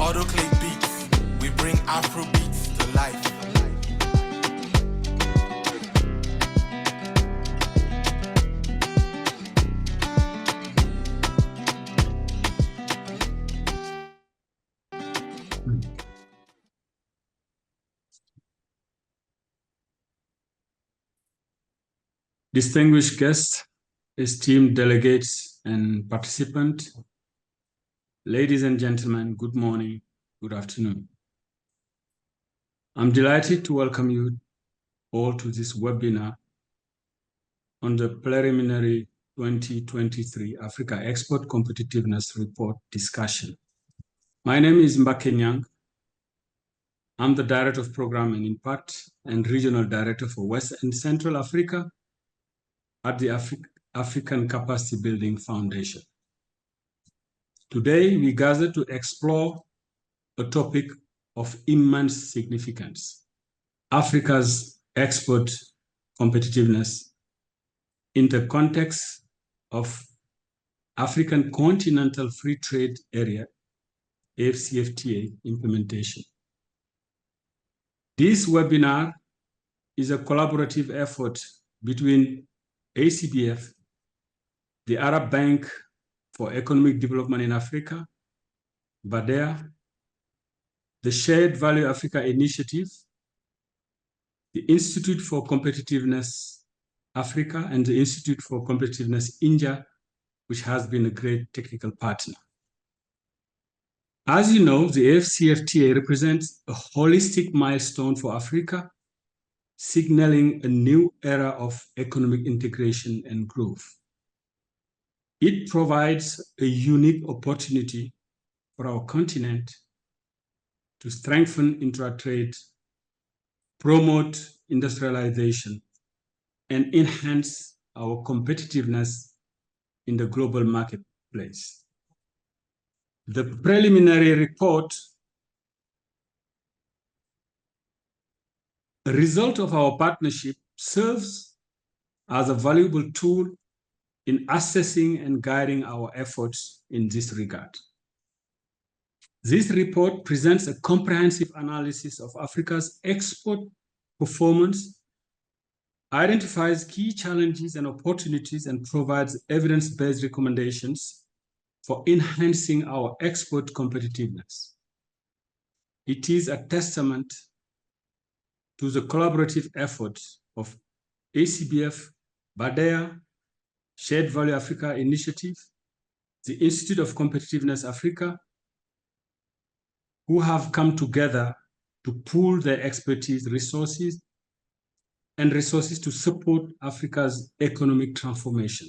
Auto-click beats, we bring Afro beats to life. Distinguished guests, esteemed delegates and participants, ladies and gentlemen, good morning, good afternoon. I'm delighted to welcome you all to this webinar on the preliminary 2023 Africa Export Competitiveness Report discussion. My name is Mbake Nyang. I'm the Director of Program and Impact and Regional Director for West and Central Africa at the African Capacity Building Foundation. Today, we gather to explore a topic of immense significance: Africa's export competitiveness in the context of African Continental Free Trade Area, AfCFTA implementation. This webinar is a collaborative effort between ACBF, the Arab Bank for Economic Development in Africa, BADEA, the Shared Value Africa Initiative, the Institute for Competitiveness Africa, and the Institute for Competitiveness India, which has been a great technical partner. As you know, the AfCFTA represents a holistic milestone for Africa, signaling a new era of economic integration and growth. It provides a unique opportunity for our continent to strengthen intra-trade, promote industrialization, and enhance our competitiveness in the global marketplace. The preliminary report, a result of our partnership, serves as a valuable tool in assessing and guiding our efforts in this regard. This report presents a comprehensive analysis of Africa's export performance, identifies key challenges and opportunities, and provides evidence-based recommendations for enhancing our export competitiveness. It is a testament to the collaborative efforts of ACBF, BADEA, Shared Value Africa Initiative, the Institute of Competitiveness Africa, who have come together to pool their expertise, resources to support Africa's economic transformation.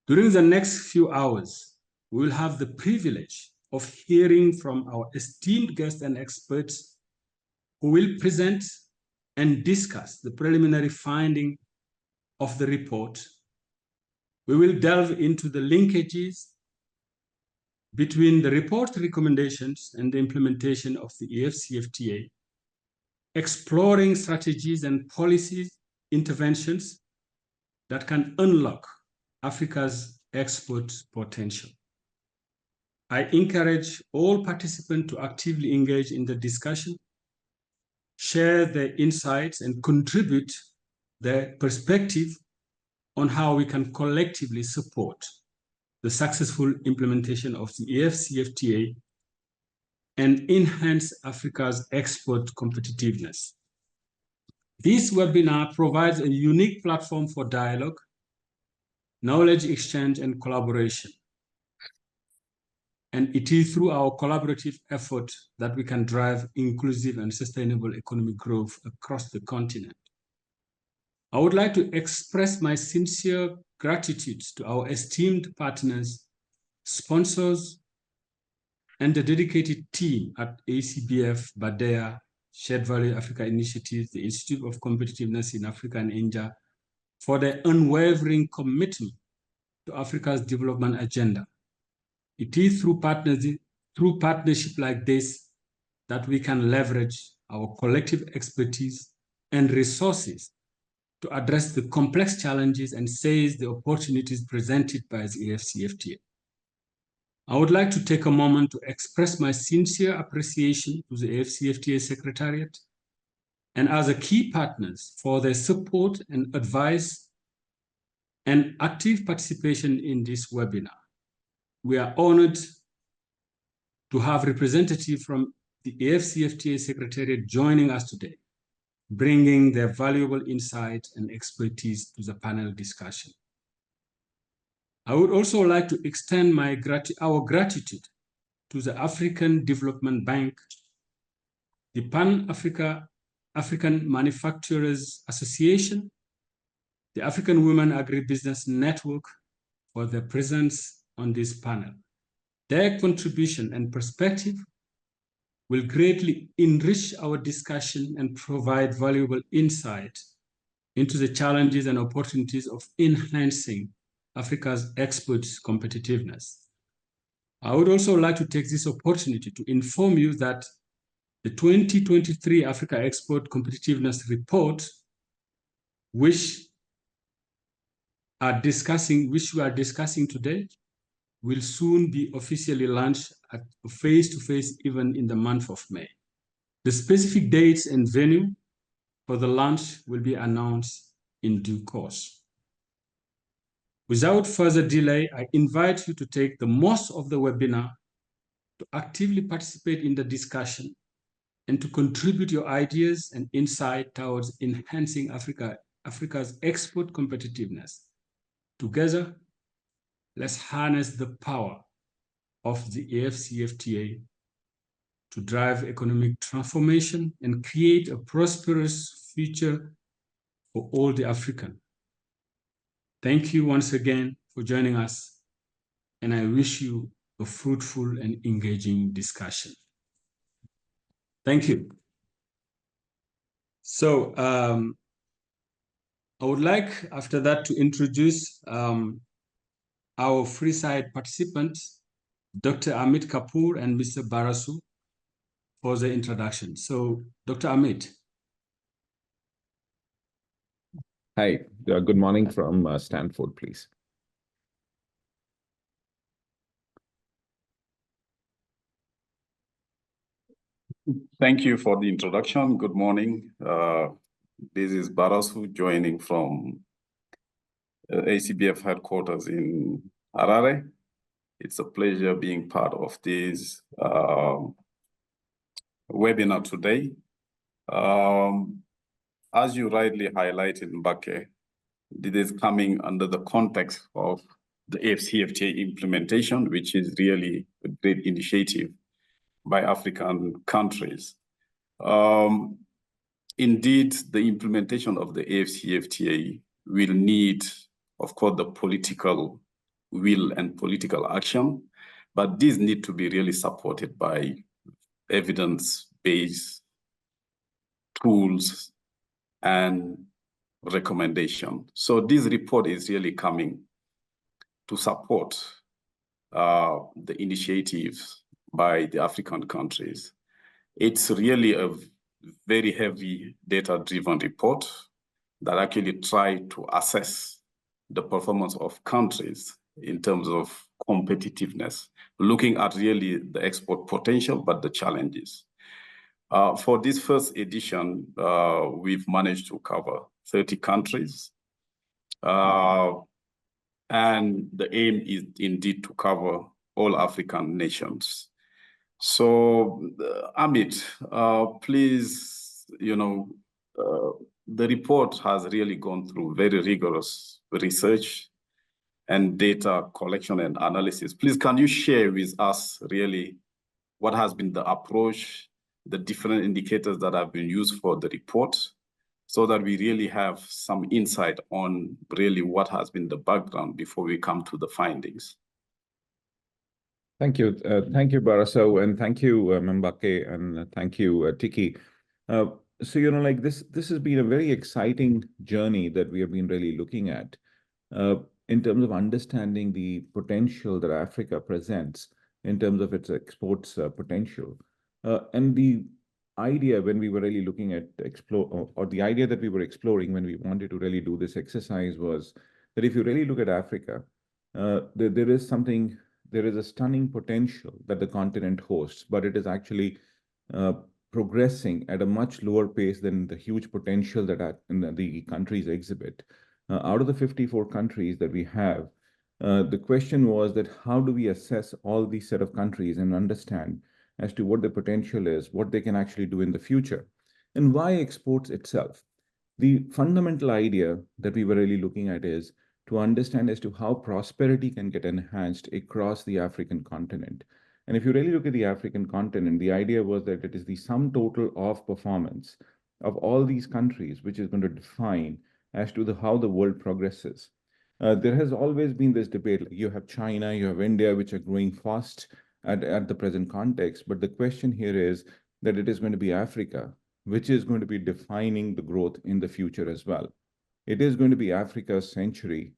During the next few hours, we will have the privilege of hearing from our esteemed guests and experts who will present and discuss the preliminary finding of the report. We will delve into the linkages between the report recommendations and the implementation of the AfCFTA, exploring strategies and policy interventions that can unlock Africa's export potential. I encourage all participants to actively engage in the discussion, share their insights, and contribute their perspective on how we can collectively support the successful implementation of the AfCFTA and enhance Africa's export competitiveness. This webinar provides a unique platform for dialogue, knowledge exchange, and collaboration. And it is through our collaborative effort that we can drive inclusive and sustainable economic growth across the continent. I would like to express my sincere gratitude to our esteemed partners, sponsors, and the dedicated team at ACBF, BADEA, Shared Value Africa Initiative, the Institute of Competitiveness in Africa and India, for their unwavering commitment to Africa's development agenda. It is through partnership like this that we can leverage our collective expertise and resources to address the complex challenges and seize the opportunities presented by the AfCFTA. I would like to take a moment to express my sincere appreciation to the AfCFTA Secretariat and other key partners for their support and advice and active participation in this webinar. We are honored to have representatives from the AfCFTA Secretariat joining us today, bringing their valuable insight and expertise to the panel discussion. I would also like to extend our gratitude to the African Development Bank, the African Manufacturers Association, the African Women Agribusiness Network for their presence on this panel. Their contribution and perspective will greatly enrich our discussion and provide valuable insight into the challenges and opportunities of enhancing Africa's export competitiveness. I would also like to take this opportunity to inform you that the 2023 Africa Export Competitiveness Report, which we are discussing today, will soon be officially launched at a face-to-face event in the month of May. The specific dates and venue for the launch will be announced in due course. Without further delay, I invite you to take the most of the webinar to actively participate in the discussion and to contribute your ideas and insight towards enhancing Africa's export competitiveness. Together, let's harness the power of the AfCFTA to drive economic transformation and create a prosperous future for all the Africans. Thank you once again for joining us, and I wish you a fruitful and engaging discussion. Thank you. So I would like, after that, to introduce our free-side participants, Dr. Amit Kapoor and Mr. Barasu, for the introduction. So, Dr. Amit. Hi, good morning from Stanford, please. Thank you for the introduction. Good morning. This is Barasu joining from ACBF headquarters in Harare. It's a pleasure being part of this webinar today. As you rightly highlighted, Mbake, this is coming under the context of the AfCFTA implementation, which is really a great initiative by African countries. Indeed, the implementation of the AfCFTA will need, of course, the political will and political action, but these need to be really supported by evidence-based tools and recommendation. So this report is really coming to support the initiatives by the African countries. It's really a very heavy data-driven report that actually try to assess the performance of countries in terms of competitiveness, looking at really the export potential, but the challenges. For this first edition, we've managed to cover 30 countries. And the aim is indeed to cover all African nations. So, Amit, please, the report has really gone through very rigorous research and data collection and analysis. Please, can you share with us really what has been the approach, the different indicators that have been used for the report, so that we really have some insight on really what has been the background before we come to the findings? Thank you. Thank you, Baraso, and thank you, Mbake, and thank you, Tiki. So, this has been a very exciting journey that we have been really looking at in terms of understanding the potential that Africa presents in terms of its exports potential. And the idea when we were really looking at the idea that we were exploring when we wanted to really do this exercise was that if you really look at Africa, there is something there is a stunning potential that the continent hosts, but it is actually progressing at a much lower pace than the huge potential that the countries exhibit. Out of the 54 countries that we have, the question was that how do we assess all these set of countries and understand as to what the potential is, what they can actually do in the future, and why exports itself. The fundamental idea that we were really looking at is to understand as to how prosperity can get enhanced across the African continent. And if you really look at the African continent, the idea was that it is the sum total of performance of all these countries, which is going to define as to how the world progresses. There has always been this debate. You have China, you have India, which are growing fast at the present context. But the question here is that it is going to be Africa, which is going to be defining the growth in the future as well. It is going to be Africa's century,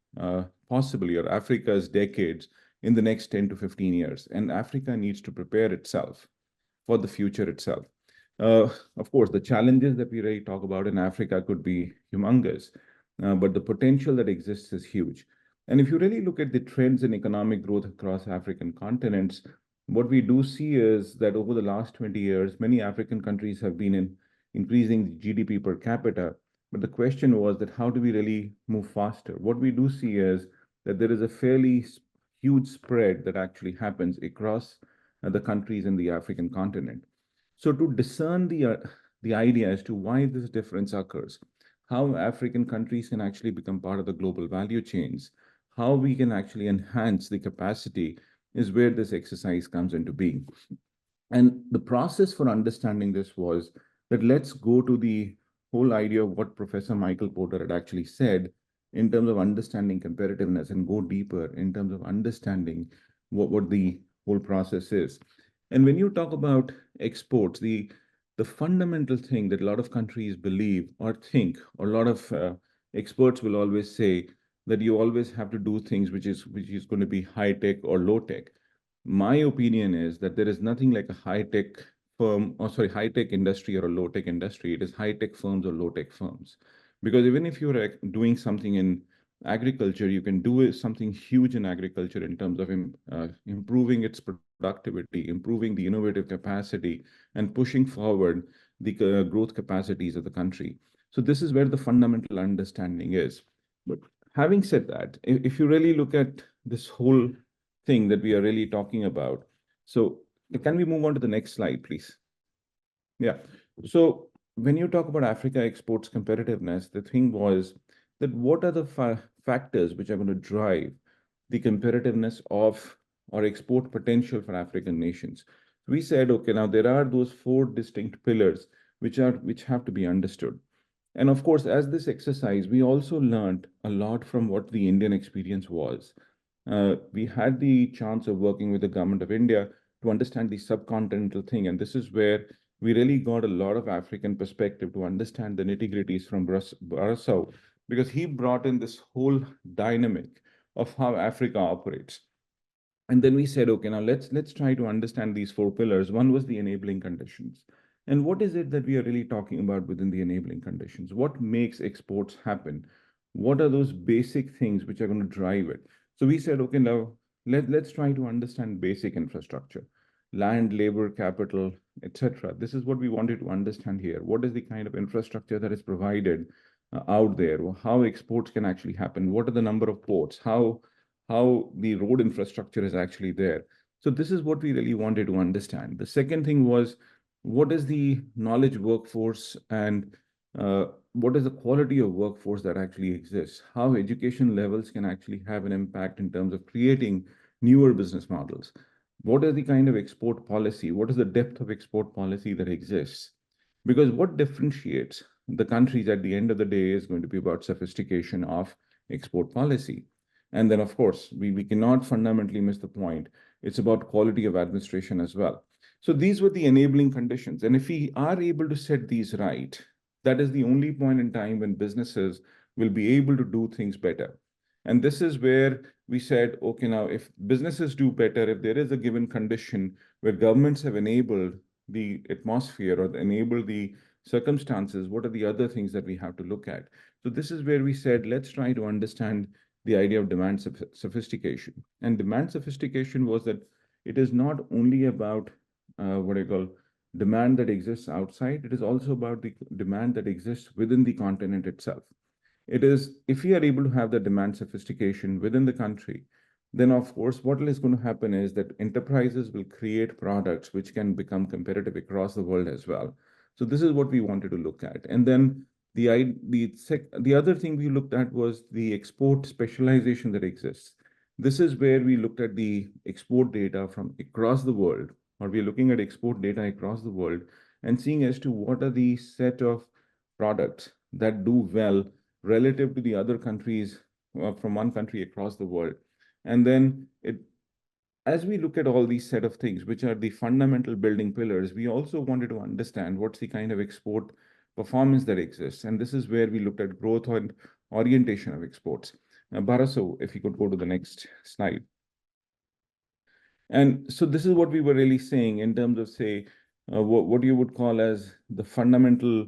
possibly, or Africa's decades in the next 10 to 15 years. And Africa needs to prepare itself for the future itself. Of course, the challenges that we really talk about in Africa could be humongous, but the potential that exists is huge. And if you really look at the trends in economic growth across African continents, what we do see is that over the last 20 years, many African countries have been increasing GDP per capita. But the question was that how do we really move faster? What we do see is that there is a fairly huge spread that actually happens across the countries in the African continent. So to discern the idea as to why this difference occurs, how African countries can actually become part of the global value chains, how we can actually enhance the capacity is where this exercise comes into being. And the process for understanding this was that let's go to the whole idea of what Professor Michael Porter had actually said in terms of understanding competitiveness and go deeper in terms of understanding what the whole process is. And when you talk about exports, the fundamental thing that a lot of countries believe or think, or a lot of experts will always say that you always have to do things which is going to be high tech or low tech. My opinion is that there is nothing like a high tech high tech industry or a low tech industry. It is high tech firms or low tech firms. Because even if you're doing something in agriculture, you can do something huge in agriculture in terms of improving its productivity, improving the innovative capacity, and pushing forward the growth capacities of the country. So this is where the fundamental understanding is. But having said that, if you really look at this whole thing that we are really talking about, so can we move on to the next slide, please? Yeah. So when you talk about Africa exports competitiveness, the thing was that what are the factors which are going to drive the competitiveness of or export potential for African nations? We said, okay, now there are those 4 distinct pillars which have to be understood. And of course, as this exercise, we also learned a lot from what the Indian experience was. We had the chance of working with the government of India to understand the subcontinental thing. And this is where we really got a lot of African perspective to understand the nitty-gritties from Barasau, because he brought in this whole dynamic of how Africa operates. And then we said, okay, now let's try to understand these 4 pillars. One was the enabling conditions. And what is it that we are really talking about within the enabling conditions? What makes exports happen? What are those basic things which are going to drive it? So we said, okay, now let's try to understand basic infrastructure, land, labor, capital, etc. This is what we wanted to understand here. What is the kind of infrastructure that is provided out there? How exports can actually happen? What are the number of ports? How the road infrastructure is actually there? So this is what we really wanted to understand. The second thing was, what is the knowledge workforce and what is the quality of workforce that actually exists? How education levels can actually have an impact in terms of creating newer business models? What is the kind of export policy? What is the depth of export policy that exists? Because what differentiates the countries at the end of the day is going to be about sophistication of export policy. And then, of course, we cannot fundamentally miss the point. It's about quality of administration as well. So these were the enabling conditions. And if we are able to set these right, that is the only point in time when businesses will be able to do things better. And this is where we said, okay, now if businesses do better, if there is a given condition where governments have enabled the atmosphere or enabled the circumstances, what are the other things that we have to look at? So this is where we said, let's try to understand the idea of demand sophistication. And demand sophistication was that it is not only about what I call demand that exists outside, it is also about the demand that exists within the continent itself. It is, if we are able to have the demand sophistication within the country, then of course, what is going to happen is that enterprises will create products which can become competitive across the world as well. So this is what we wanted to look at. And then the other thing we looked at was the export specialization that exists. This is where we looked at the export data from across the world, or we're looking at export data across the world and seeing as to what are the set of products that do well relative to the other countries from one country across the world. And then as we look at all these set of things, which are the fundamental building pillars, we also wanted to understand what's the kind of export performance that exists. And this is where we looked at growth and orientation of exports. Now, Baraso, if you could go to the next slide. And so this is what we were really saying in terms of, say, what you would call as the fundamental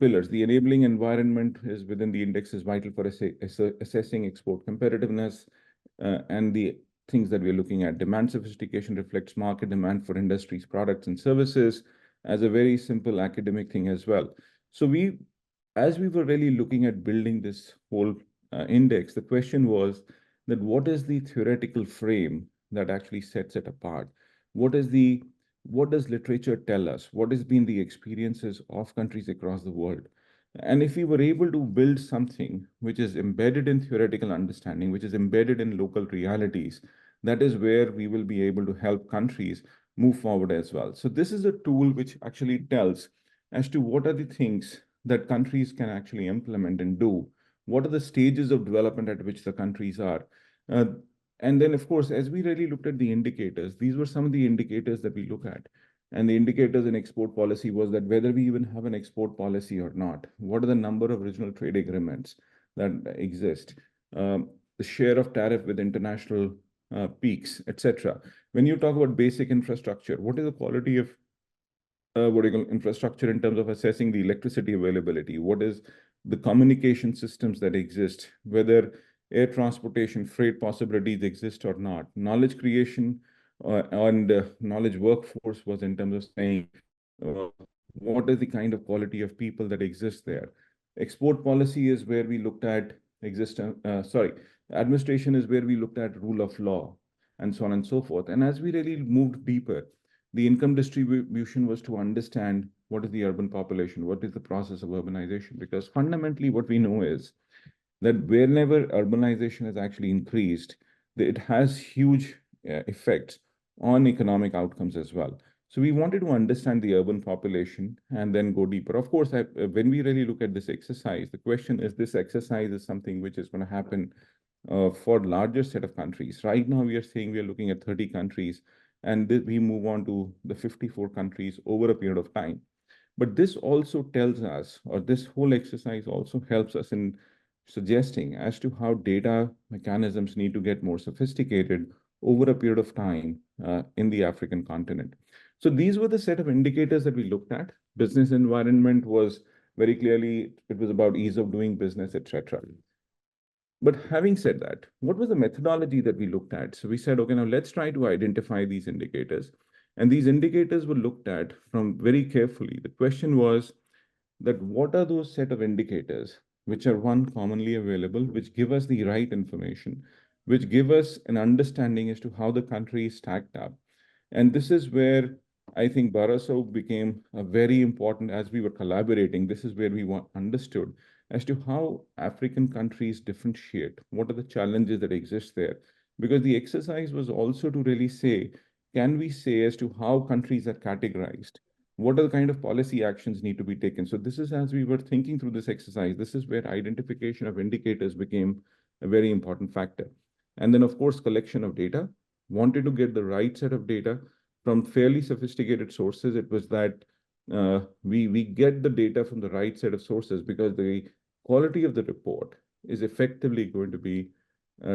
pillars. The enabling environment is within the index is vital for assessing export competitiveness, and the things that we're looking at. Demand sophistication reflects market demand for industries, products, and services as a very simple academic thing as well. So as we were really looking at building this whole index, the question was that what is the theoretical frame that actually sets it apart? What does literature tell us? What has been the experiences of countries across the world? And if we were able to build something which is embedded in theoretical understanding, which is embedded in local realities, that is where we will be able to help countries move forward as well. So this is a tool which actually tells as to what are the things that countries can actually implement and do. What are the stages of development at which the countries are? And then, of course, as we really looked at the indicators, these were some of the indicators that we look at. And the indicators in export policy was that whether we even have an export policy or not, what are the number of regional trade agreements that exist, the share of tariff with international peaks, etc. When you talk about basic infrastructure, what is the quality of infrastructure in terms of assessing the electricity availability? What is the communication systems that exist, whether air transportation, freight possibilities exist or not? Knowledge creation and knowledge workforce was in terms of saying what is the kind of quality of people that exist there. Export policy is where we looked at administration is where we looked at rule of law and so on and so forth. And as we really moved deeper, the income distribution was to understand what is the urban population, what is the process of urbanization, because fundamentally what we know is that whenever urbanization has actually increased, it has huge effects on economic outcomes as well. So we wanted to understand the urban population and then go deeper. Of course, when we really look at this exercise, the question is this exercise is something which is going to happen for larger set of countries. Right now, we are saying we are looking at 30 countries, and we move on to the 54 countries over a period of time. But this also tells us, or this whole exercise also helps us in suggesting as to how data mechanisms need to get more sophisticated over a period of time in the African continent. So these were the set of indicators that we looked at. Business environment was very clearly, it was about ease of doing business, etc. But having said that, what was the methodology that we looked at? So we said, okay, now let's try to identify these indicators. And these indicators were looked at from very carefully. The question was that what are those set of indicators which are commonly available, which give us the right information, which give us an understanding as to how the country is stacked up. And this is where I think Baraso became a very important, as we were collaborating, this is where we understood as to how African countries differentiate, what are the challenges that exist there. Because the exercise was also to really say, can we say as to how countries are categorized? What are the kind of policy actions need to be taken? So this is, as we were thinking through this exercise, this is where identification of indicators became a very important factor. And then, of course, collection of data. Wanted to get the right set of data from fairly sophisticated sources. It was that we get the data from the right set of sources, because the quality of the report is effectively going to be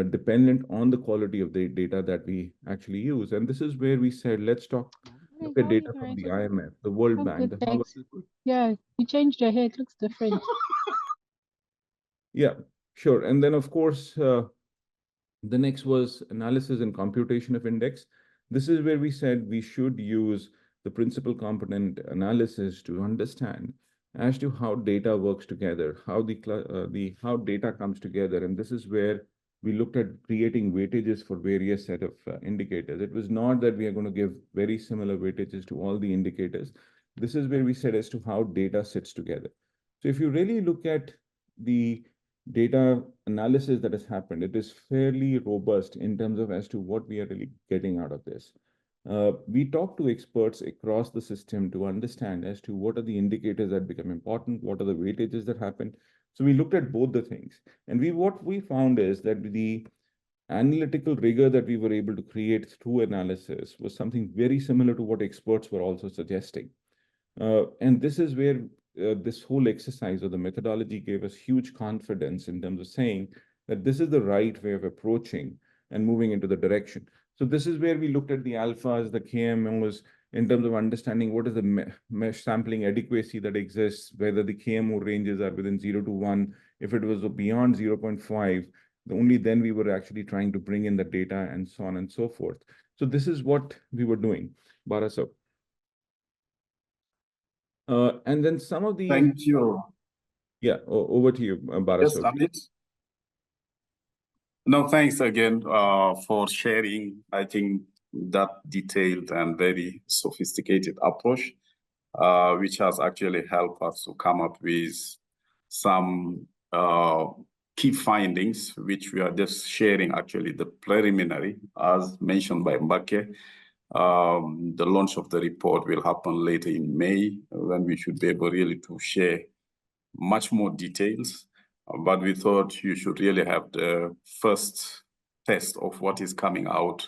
dependent on the quality of the data that we actually use. And this is where we said, let's look at data from the IMF, the World Bank. Yeah, you changed your hair. It looks different. Yeah. Sure. And then, of course, the next was analysis and computation of index. This is where we said we should use the principal component analysis to understand as to how data works together, how how data comes together. And this is where we looked at creating weightages for various set of indicators. It was not that we are going to give very similar weightages to all the indicators. This is where we said as to how data sits together. So if you really look at the data analysis that has happened, it is fairly robust in terms of as to what we are really getting out of this. We talked to experts across the system to understand as to what are the indicators that become important, what are the weightages that happen. So we looked at both the things. And what we found is that the analytical rigor that we were able to create through analysis was something very similar to what experts were also suggesting. And this is where this whole exercise or the methodology gave us huge confidence in terms of saying that this is the right way of approaching and moving into the direction. So this is where we looked at the alphas, the KMOs, in terms of understanding what is the mesh sampling adequacy that exists, whether the KMO ranges are within 0 to 1. If it was beyond 0.5, only then we were actually trying to bring in the data and so on and so forth. So this is what we were doing, Baraso. And then some of the... Thank you. Yeah, over to you, Baraso. Yes, Amit. No, thanks again for sharing, I think, that detailed and very sophisticated approach, which has actually helped us to come up with some key findings, which we are just sharing actually the preliminary, as mentioned by Mbake. The launch of the report will happen later in May, when we should be able really to share much more details. But we thought you should really have the first test of what is coming out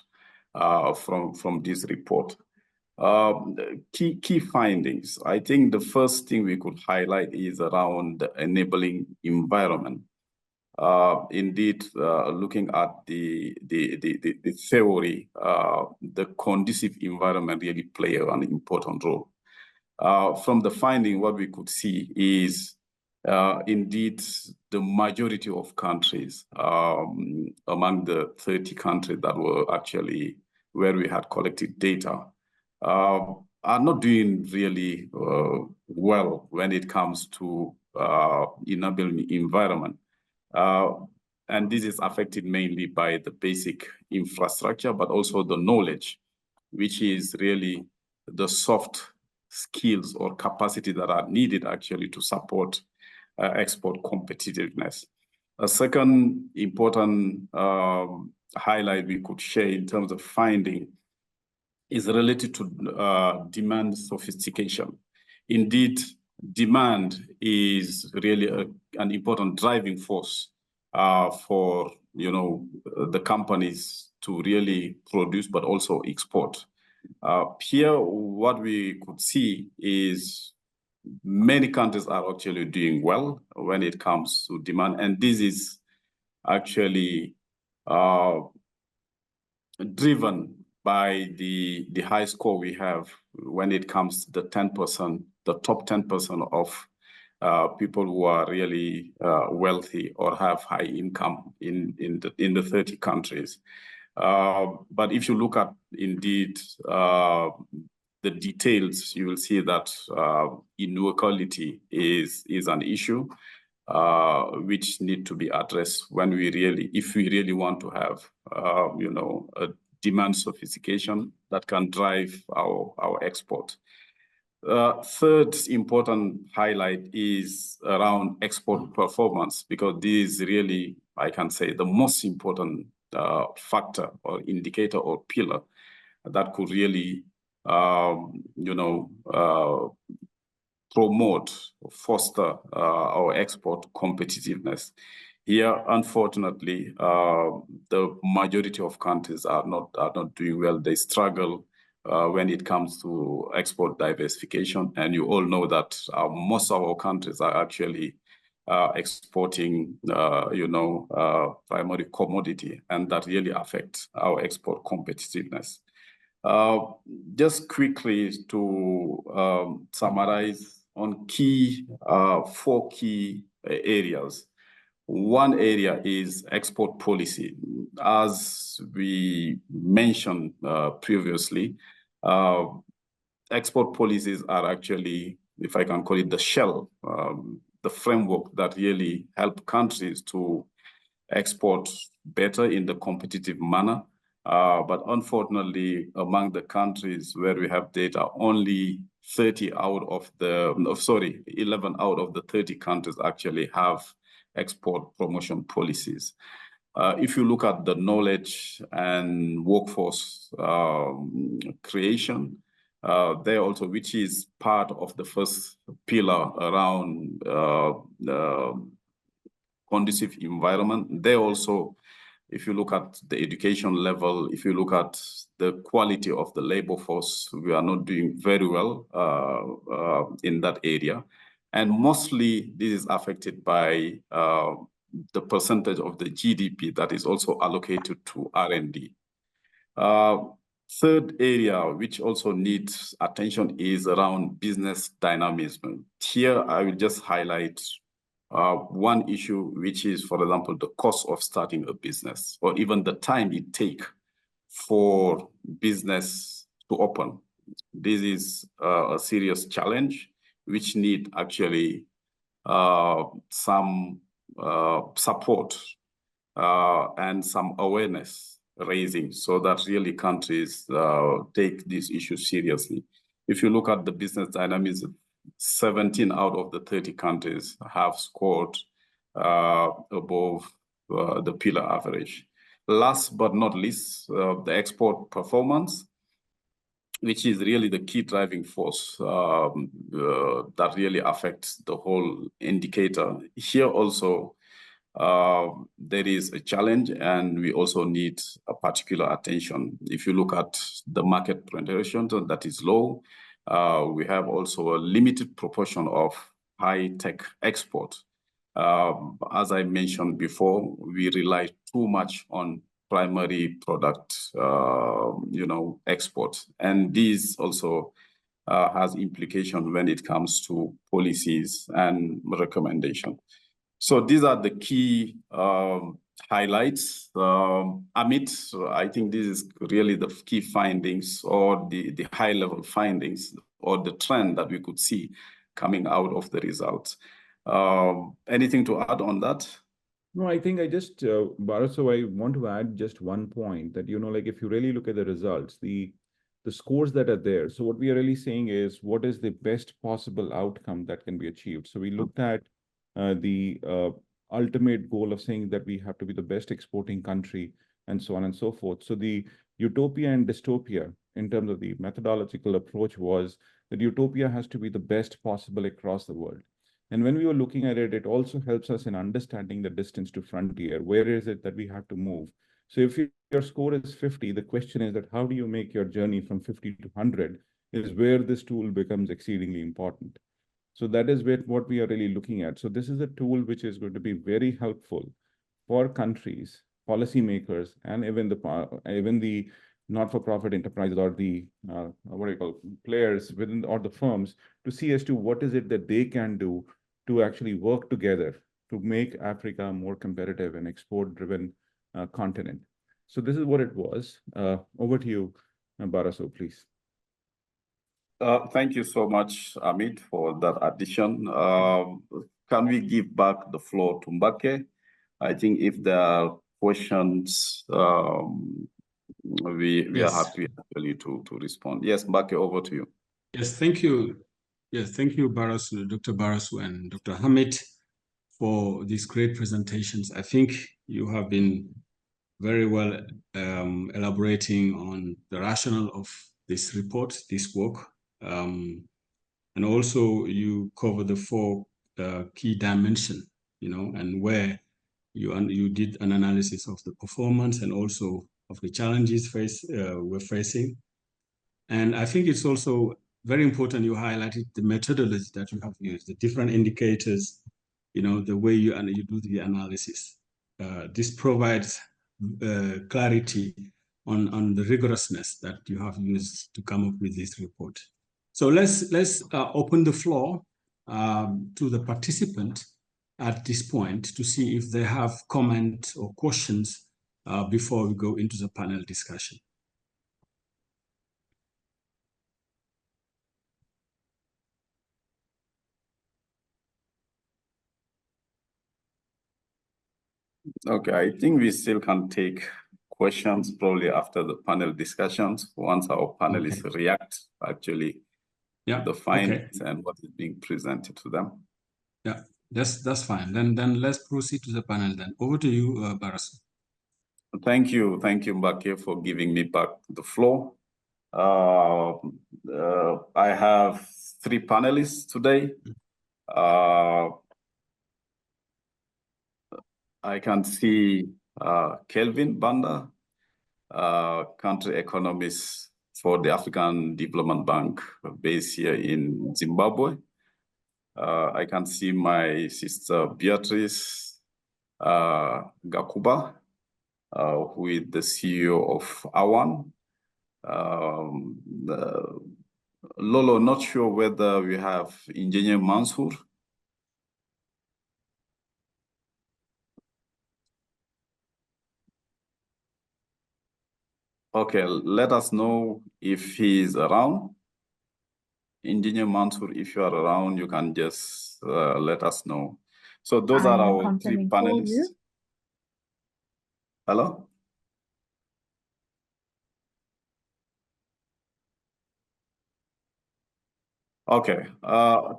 from this report. Key findings. I think the first thing we could highlight is around the enabling environment. Indeed, looking at the theory, the conducive environment really play an important role. From the finding, what we could see is indeed the majority of countries, among the 30 countries that were actually where we had collected data, are not doing really well when it comes to enabling environment. And this is affected mainly by the basic infrastructure, but also the knowledge, which is really the soft skills or capacity that are needed actually to support export competitiveness. A second important highlight we could share in terms of finding is related to demand sophistication. Indeed, demand is really an important driving force for the companies to really produce but also export. Here, what we could see is many countries are actually doing well when it comes to demand, and this is actually driven by the high score we have when it comes to the 10%, the top 10% of people who are really wealthy or have high income in the 30 countries. But if you look at indeed the details, you will see that inequality is an issue which need to be addressed when if we really want to have a demand sophistication that can drive our export. Third important highlight is around export performance, because this is really, I can say, the most important factor or indicator or pillar that could really promote, foster our export competitiveness. Here, unfortunately, the majority of countries are not doing well. They struggle when it comes to export diversification, and you all know that most of our countries are actually exporting, primary commodity, and that really affects our export competitiveness. Just quickly to summarize on four key areas. One area is export policy. As we mentioned previously, export policies are actually, if I can call it, the shell, the framework that really help countries to export better in the competitive manner. But unfortunately, among the countries where we have data, only 11 out of the 30 countries actually have export promotion policies. If you look at the knowledge and workforce creation, there also, which is part of the first pillar around conducive environment, there also, if you look at the education level, if you look at the quality of the labor force, we are not doing very well in that area. And mostly this is affected by the percentage of the GDP that is also allocated to R&D. Third area, which also needs attention, is around business dynamism. Here, I will just highlight one issue, which is, for example, the cost of starting a business, or even the time it takes for business to open. This is a serious challenge, which need actually some support and some awareness raising, so that really countries take these issues seriously. If you look at the business dynamism, 17 out of the 30 countries have scored above the pillar average. Last but not least, the export performance, which is really the key driving force that really affects the whole indicator. Here also, there is a challenge, and we also need a particular attention. If you look at the market penetration, that is low. We have also a limited proportion of high-tech export. As I mentioned before, we rely too much on primary product, export, and this also has implication when it comes to policies and recommendation. So these are the key highlights. Amit, I think this is really the key findings, or the high-level findings, or the trend that we could see coming out of the results. Anything to add on that? No, I think I just, Baraso, I want to add just one point that, if you really look at the results, the scores that are there. So what we are really saying is, what is the best possible outcome that can be achieved? So we looked at the ultimate goal of saying that we have to be the best exporting country, and so on and so forth. So the utopia and dystopia in terms of the methodological approach was that utopia has to be the best possible across the world. And when we were looking at it, it also helps us in understanding the distance to frontier. Where is it that we have to move? So if your score is 50, the question is that how do you make your journey from 50 to 100 is where this tool becomes exceedingly important. So that is what we are really looking at. So this is a tool which is going to be very helpful for countries, policymakers, and even the not-for-profit enterprises, or the players within, or the firms, to see as to what is it that they can do to actually work together to make Africa a more competitive and export-driven continent. So this is what it was. Over to you, Baraso, please. Thank you so much, Amit, for that addition. Can we give back the floor to Mbake? I think if there are questions, we are happy actually to respond. Yes, Mbake, over to you. Yes, thank you. Yes, thank you, Barasu, Dr. Barasu and Dr. Hamid, for these great presentations. I think you have been very well elaborating on the rationale of this report, this work. And also you cover the four key dimensions, and where you did an analysis of the performance and also of the challenges we're facing. And I think it's also very important you highlighted the methodology that you have used, the different indicators, the way you do the analysis. This provides clarity on the rigorousness that you have used to come up with this report. So let's open the floor to the participant at this point to see if they have comment or questions before we go into the panel discussion. Okay, I think we still can take questions probably after the panel discussions, once our panelists react actually to the findings and what is being presented to them. Yeah, that's fine. Then let's proceed to the panel then. Over to you, Baras. Thank you, Mbake, for giving me back the floor. I have 3 panelists today. I can see Kelvin Banda, country economist for the African Development Bank based here in Zimbabwe. I can see my sister Beatrice Gakuba, who is the CEO of AWAN. Lolo, not sure whether we have Engineer Mansour. Okay, let us know if he is around. Engineer Mansour, if you are around, you can just let us know. So those are our 3 panelists. Hello? Okay,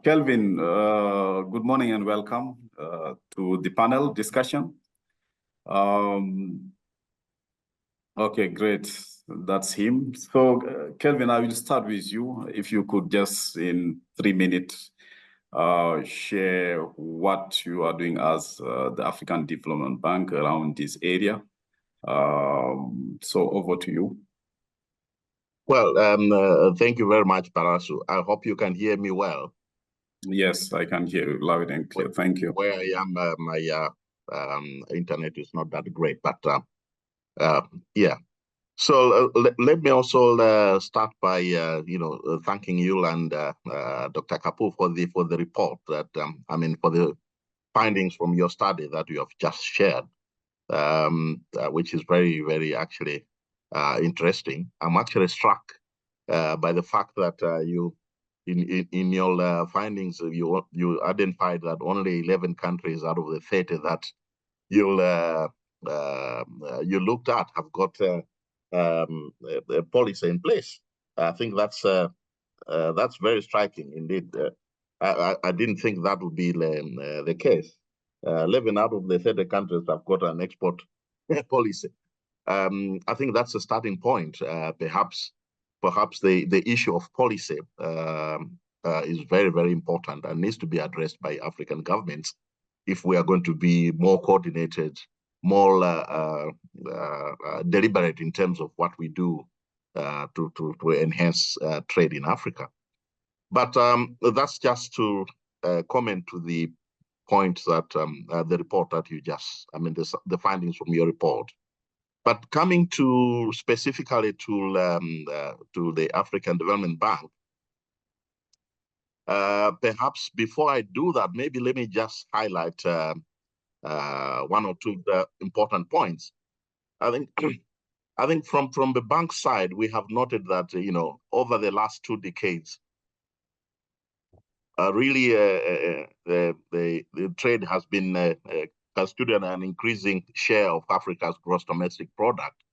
Kelvin, good morning and welcome to the panel discussion. Okay, great. That's him. So, Kelvin, I will start with you. If you could just in 3 minutes share what you are doing as the African Development Bank around this area. So over to you. Well, thank you very much, Parasu. I hope you can hear me well. Yes, I can hear you loud and clear. Thank you. Where I am, my internet is not that great, but yeah. So let me also start by thanking you and Dr. Kapu for the report that for the findings from your study that you have just shared, which is very, very actually interesting. I'm actually struck by the fact that you in your findings you identified that only 11 countries out of the 30 that you looked at have got a policy in place. I think that's very striking indeed. I didn't think that would be the case. 11 out of the 30 countries have got an export policy. I think that's a starting point. Perhaps the issue of policy is very, very important and needs to be addressed by African governments if we are going to be more coordinated, more deliberate in terms of what we do to enhance trade in Africa. But that's just to comment to the points that the report that you just, the findings from your report. But coming to specifically to the African Development Bank, perhaps before I do that, maybe let me just highlight 1 or 2 important points. I think from the bank side, we have noted that over the last 2 decades, really the trade has been constituting an increasing share of Africa's gross domestic product.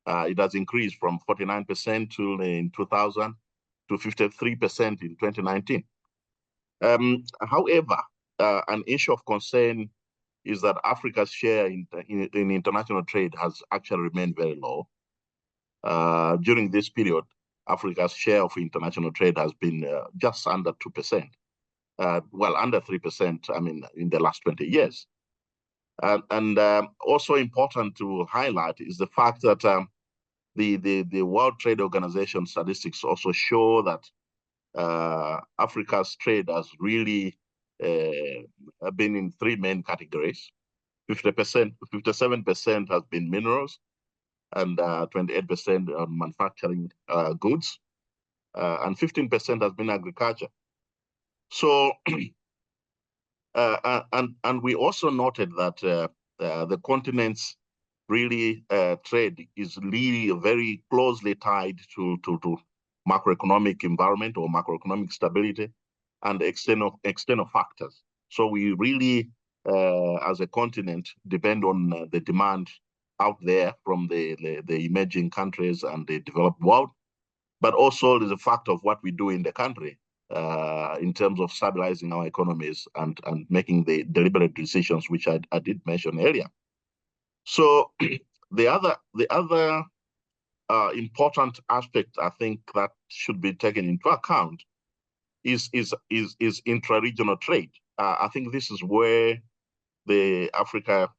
It has increased from 49% in 2000 to 53% in 2019. However, an issue of concern is that Africa's share in international trade has actually remained very low. During this period, Africa's share of international trade has been just under 2%. Well, under 3%, in the last 20 years. And also important to highlight is the fact that the World Trade Organization statistics also show that Africa's trade has really been in 3 main categories. 57% has been minerals, and 28% on manufacturing goods, and 15% has been agriculture. So And we also noted that the continent's really trade is really very closely tied to macroeconomic environment or macroeconomic stability and external factors. So we really, as a continent, depend on the demand out there from the emerging countries and the developed world, but also there's a fact of what we do in the country in terms of stabilizing our economies and making the deliberate decisions, which I did mention earlier. So the other important aspect I think that should be taken into account is intra-regional trade. I think this is where the Africa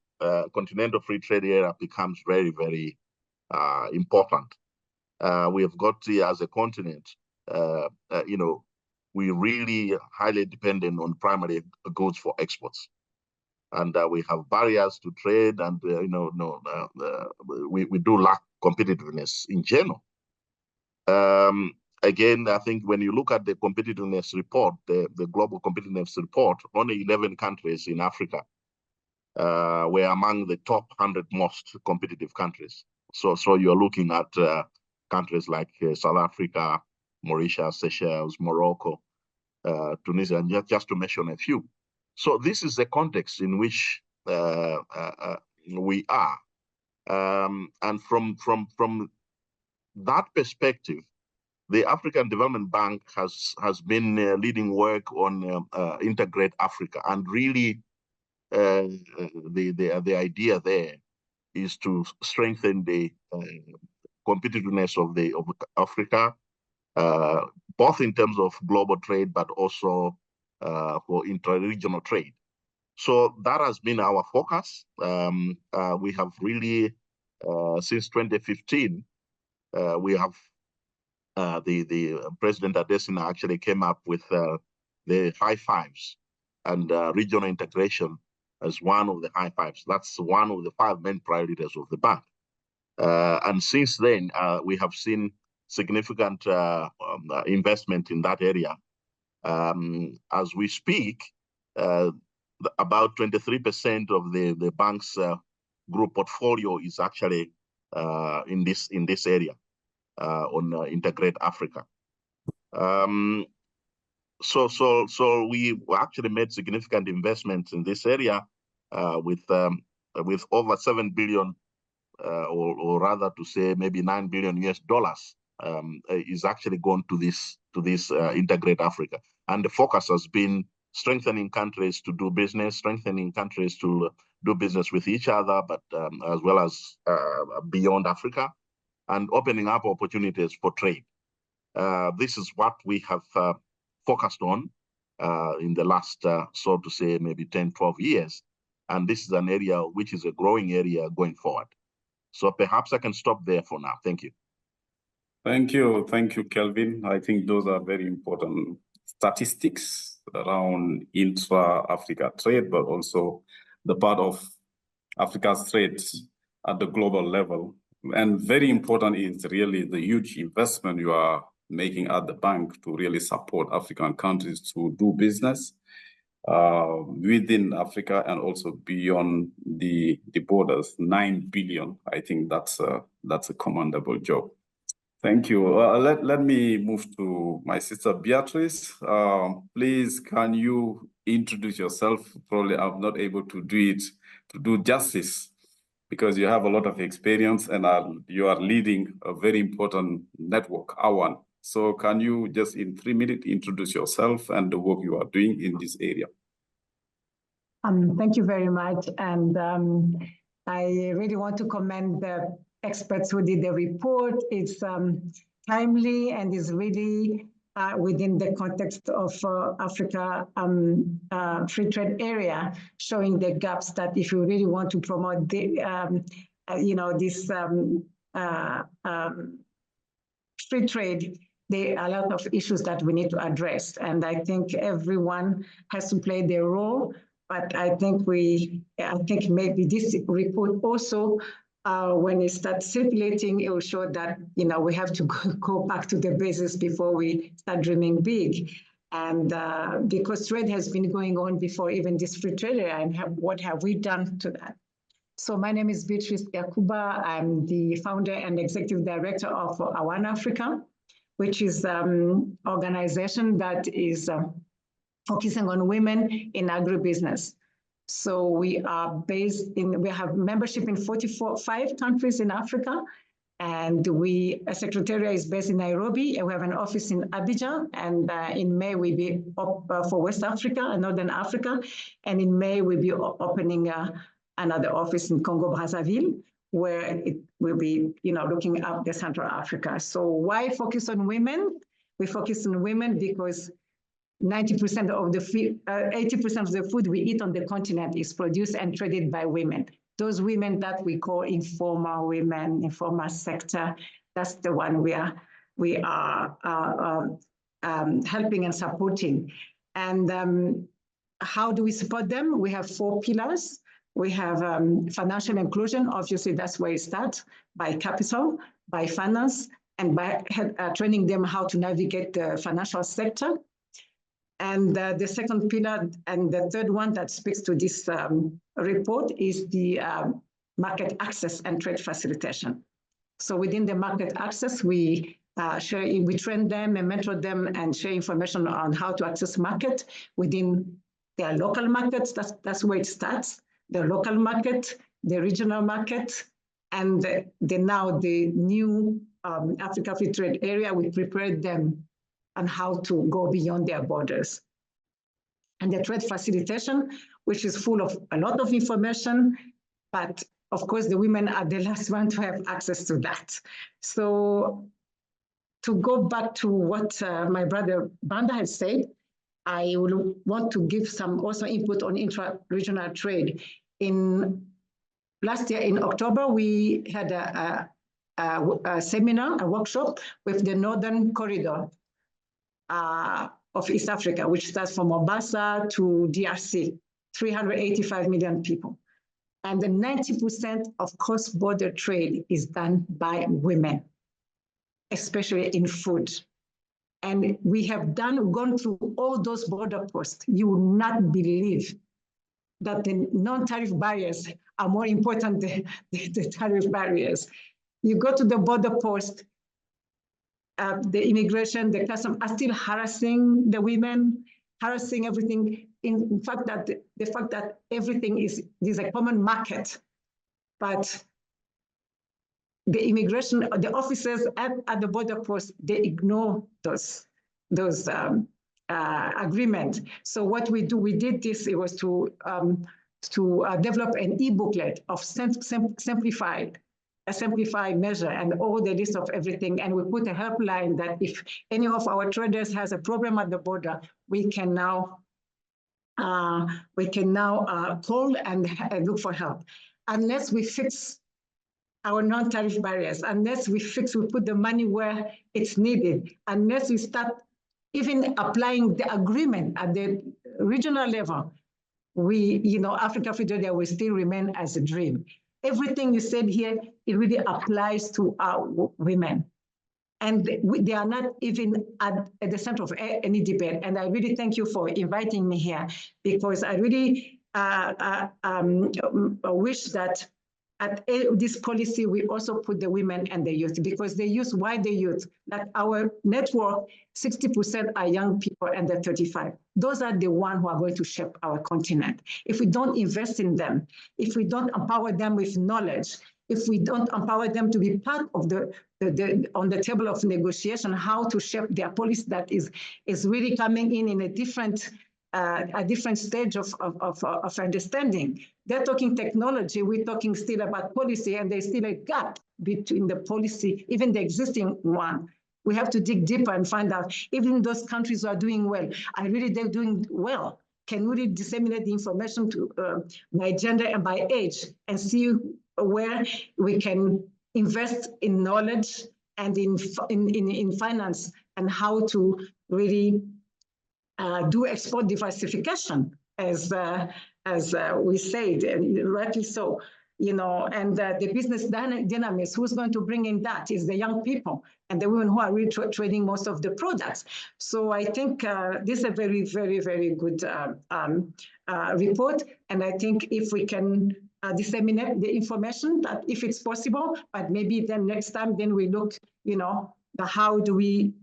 Continental Free Trade Area becomes very, very important. We have got here as a continent, we really highly dependent on primary goods for exports. And we have barriers to trade, and we do lack competitiveness in general. Again, I think when you look at the competitiveness report, the global competitiveness report, only 11 countries in Africa were among the top 100 most competitive countries. So you're looking at countries like South Africa, Mauritius, Seychelles, Morocco, Tunisia, and just to mention a few. So this is the context in which we are. And from that perspective, the African Development Bank has been leading work on Integrate Africa, and really the idea there is to strengthen the competitiveness of Africa, both in terms of global trade, but also for intra-regional trade. So that has been our focus. We have really, since 2015, we have the President Adesina actually came up with the high fives, and regional integration as one of the high fives. That's one of the 5 main priorities of the bank. And since then, we have seen significant investment in that area. As we speak, about 23% of the bank's group portfolio is actually in this area on Integrate Africa. So we actually made significant investments in this area with over 7 billion, or rather to say maybe $9 billion US is actually gone to this Integrate Africa. And the focus has been strengthening countries to do business, strengthening countries to do business with each other, but as well as beyond Africa, and opening up opportunities for trade. This is what we have focused on in the last, so to say, maybe 10, 12 years. And this is an area which is a growing area going forward. So perhaps I can stop there for now. Thank you. Thank you, Kelvin. I think those are very important statistics around intra-Africa trade, but also the part of Africa's trade at the global level. And very important is really the huge investment you are making at the bank to really support African countries to do business within Africa and also beyond the borders. 9 billion, I think that's a commendable job. Thank you. Let me move to my sister Beatrice. Please, can you introduce yourself? Probably I'm not able to do justice, because you have a lot of experience and you are leading a very important network, AWAN. So can you just in 3 minutes introduce yourself and the work you are doing in this area? Thank you very much. And I really want to commend the experts who did the report. It's timely and is really within the context of Africa free trade area, showing the gaps that if you really want to promote the, this free trade, there are a lot of issues that we need to address. And I think everyone has to play their role. But I think maybe this report also, when it starts circulating, it will show that we have to go back to the basics before we start dreaming big. And because trade has been going on before even this free trade area, and what have we done to that? So my name is Beatrice Yakuba. I'm the founder and executive director of Awan Africa, which is an organization that is focusing on women in agribusiness. So we are we have membership in 45 countries in Africa. And a secretariat is based in Nairobi, and we have an office in Abidjan. And in May, we'll be up for West Africa and Northern Africa. And in May, we'll be opening another office in Congo-Brazzaville, where it will be, looking up the Central Africa. So why focus on women? We focus on women because 90% of the 80% of the food we eat on the continent is produced and traded by women. Those women that we call informal women, informal sector, that's the one we are helping and supporting. And how do we support them? We have 4 pillars. We have financial inclusion. Obviously, that's where it starts, by capital, by finance, and by training them how to navigate the financial sector. And the second pillar and the third one that speaks to this report is the market access and trade facilitation. So within the market access, we train them and mentor them and share information on how to access market within their local markets. That's where it starts, the local market, the regional market, and now the new Africa Free Trade Area. We prepared them on how to go beyond their borders. And the trade facilitation, which is full of a lot of information, but of course the women are the last one to have access to that. So to go back to what my brother Banda has said, I will want to give some also input on intra-regional trade. Last year in October, we had a seminar, a workshop with the Northern Corridor of East Africa, which starts from Mombasa to DRC, 385 million people. And the 90% of cross-border trade is done by women, especially in food. And we have gone through all those border posts. You will not believe that the non-tariff barriers are more important than the tariff barriers. You go to the border post, the immigration, the customs are still harassing the women, harassing everything. In fact, the fact that everything is a common market, but the immigration, the officers at the border post, they ignore those agreements. So what we did this, it was to develop an e-booklet of a simplified measure and all the list of everything. And we put a helpline that if any of our traders has a problem at the border, we can now call and look for help. Unless we fix our non-tariff barriers, unless we put the money where it's needed, unless we start even applying the agreement at the regional level, Africa Free Trade will still remain as a dream. Everything you said here, it really applies to our women. And they are not even at the center of any debate. And I really thank you for inviting me here, because I really wish that at this policy, we also put the women and the youth, because the youth, why the youth? That our network, 60% are young people under 35. Those are the ones who are going to shape our continent. If we don't invest in them, if we don't empower them with knowledge, if we don't empower them to be part of on the table of negotiation, how to shape their policy that is really coming in a different stage of understanding. They're talking technology, we're talking still about policy, and there's still a gap between the policy, even the existing one. We have to dig deeper and find out, even those countries who are doing well, they're doing well? Can we really disseminate the information to by gender and by age, and see where we can invest in knowledge and in finance, and how to really do export diversification, as we said, and rightly so. and the business dynamics, who's going to bring in that is the young people and the women who are really trading most of the products. So I think this is a very, very, very good report. And I think if we can disseminate the information, that if it's possible, but maybe then next time, then we look, how do we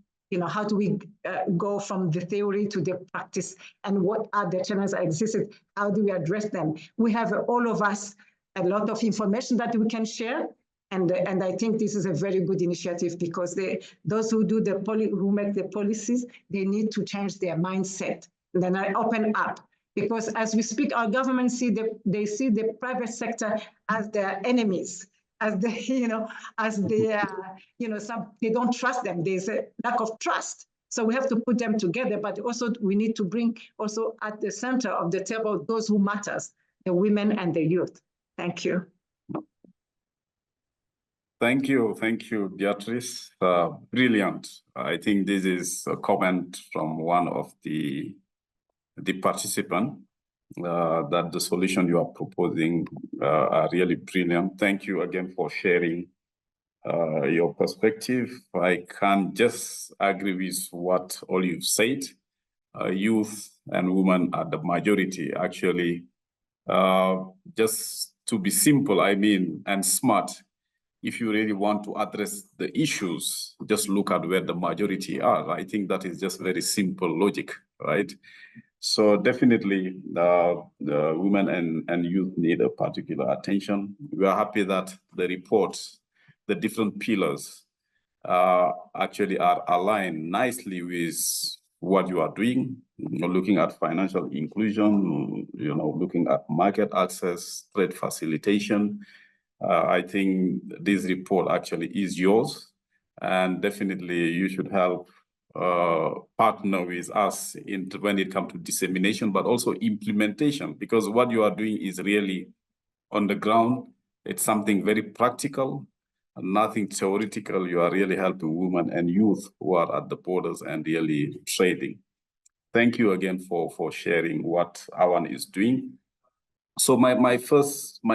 go from the theory to the practice, and what are the challenges that existed? How do we address them? We have all of us a lot of information that we can share, and I think this is a very good initiative, because those who do who make the policies, they need to change their mindset. And then I open up, because as we speak, our government they see the private sector as their enemies, as they don't trust them. There's a lack of trust. So we have to put them together, but also we need to bring also at the center of the table those who matters, the women and the youth. Thank you. Thank you, Beatrice. Brilliant. I think this is a comment from one of the participants that the solution you are proposing are really brilliant. Thank you again for sharing your perspective. I can just agree with what all you've said. Youth and women are the majority, actually. Just to be simple, and smart, if you really want to address the issues, just look at where the majority are. I think that is just very simple logic, right? So definitely the women and youth need a particular attention. We are happy that the reports, the different pillars actually are aligned nicely with what you are doing, looking at financial inclusion, looking at market access, trade facilitation. I think this report actually is yours, and definitely you should help partner with us when it comes to dissemination, but also implementation, because what you are doing is really on the ground. It's something very practical, nothing theoretical. You are really helping women and youth who are at the borders and really trading. Thank you again for sharing what Awan is doing. So my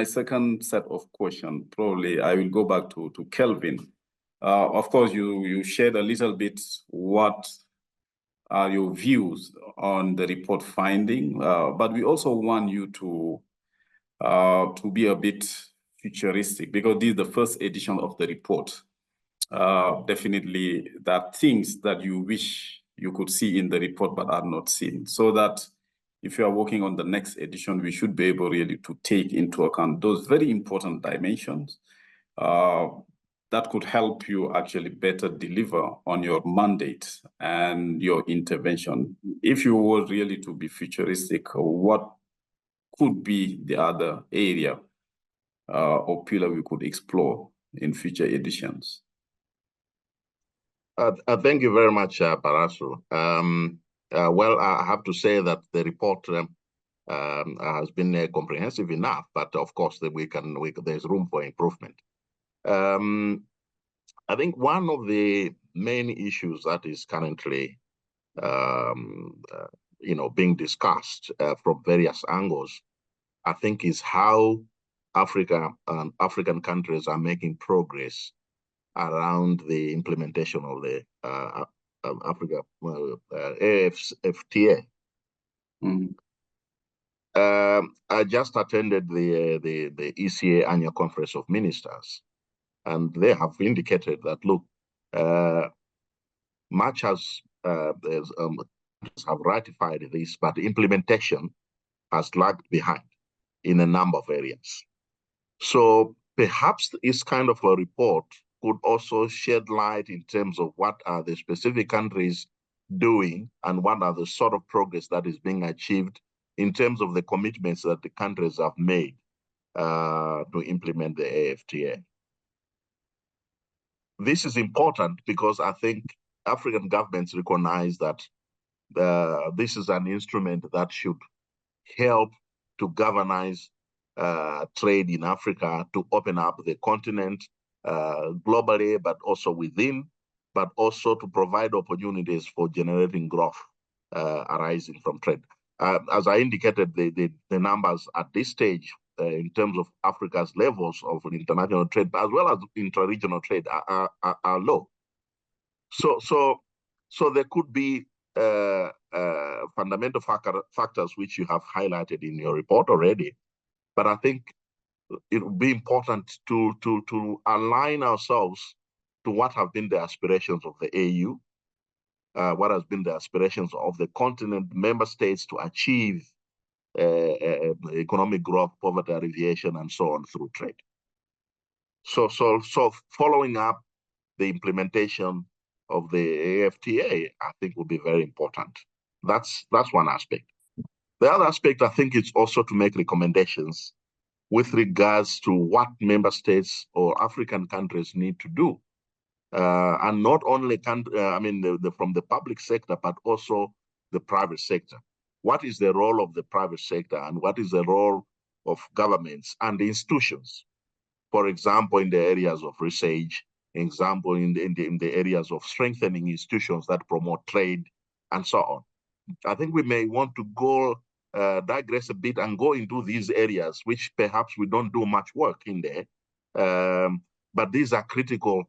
second set of questions, probably I will go back to Kelvin. Of course, you shared a little bit what are your views on the report finding, but we also want you to be a bit futuristic, because this is the first edition of the report. Definitely there are things that you wish you could see in the report but are not seen, so that if you are working on the next edition, we should be able really to take into account those very important dimensions that could help you actually better deliver on your mandate and your intervention. If you were really to be futuristic, what could be the other area or pillar we could explore in future editions? Thank you very much, Parasu. Well, I have to say that the report has been comprehensive enough, but of course there's room for improvement. I think one of the main issues that is currently being discussed from various angles, I think, is how Africa and African countries are making progress around the implementation of the Africa AfCFTA. I just attended the ECA annual conference of ministers, and they have indicated that, look, much has have ratified this, but implementation has lagged behind in a number of areas. So perhaps this kind of a report could also shed light in terms of what are the specific countries doing and what are the sort of progress that is being achieved in terms of the commitments that the countries have made to implement the AfCFTA. This is important because I think African governments recognize that this is an instrument that should help to galvanize trade in Africa, to open up the continent globally, but also within, but also to provide opportunities for generating growth arising from trade. As I indicated, the numbers at this stage in terms of Africa's levels of international trade, as well as intra-regional trade, are low. So there could be fundamental factors which you have highlighted in your report already. But I think it would be important to align ourselves to what have been the aspirations of the AU, what has been the aspirations of the continent member states to achieve economic growth, poverty alleviation, and so on through trade. So following up the implementation of the AfCFTA, I think will be very important. That's one aspect. The other aspect, I think, is also to make recommendations with regards to what member states or African countries need to do. And not only from the public sector, but also the private sector. What is the role of the private sector, and what is the role of governments and the institutions? For example, in the areas of research, example in the areas of strengthening institutions that promote trade, and so on. I think we may want to go digress a bit and go into these areas, which perhaps we don't do much work in there. But these are critical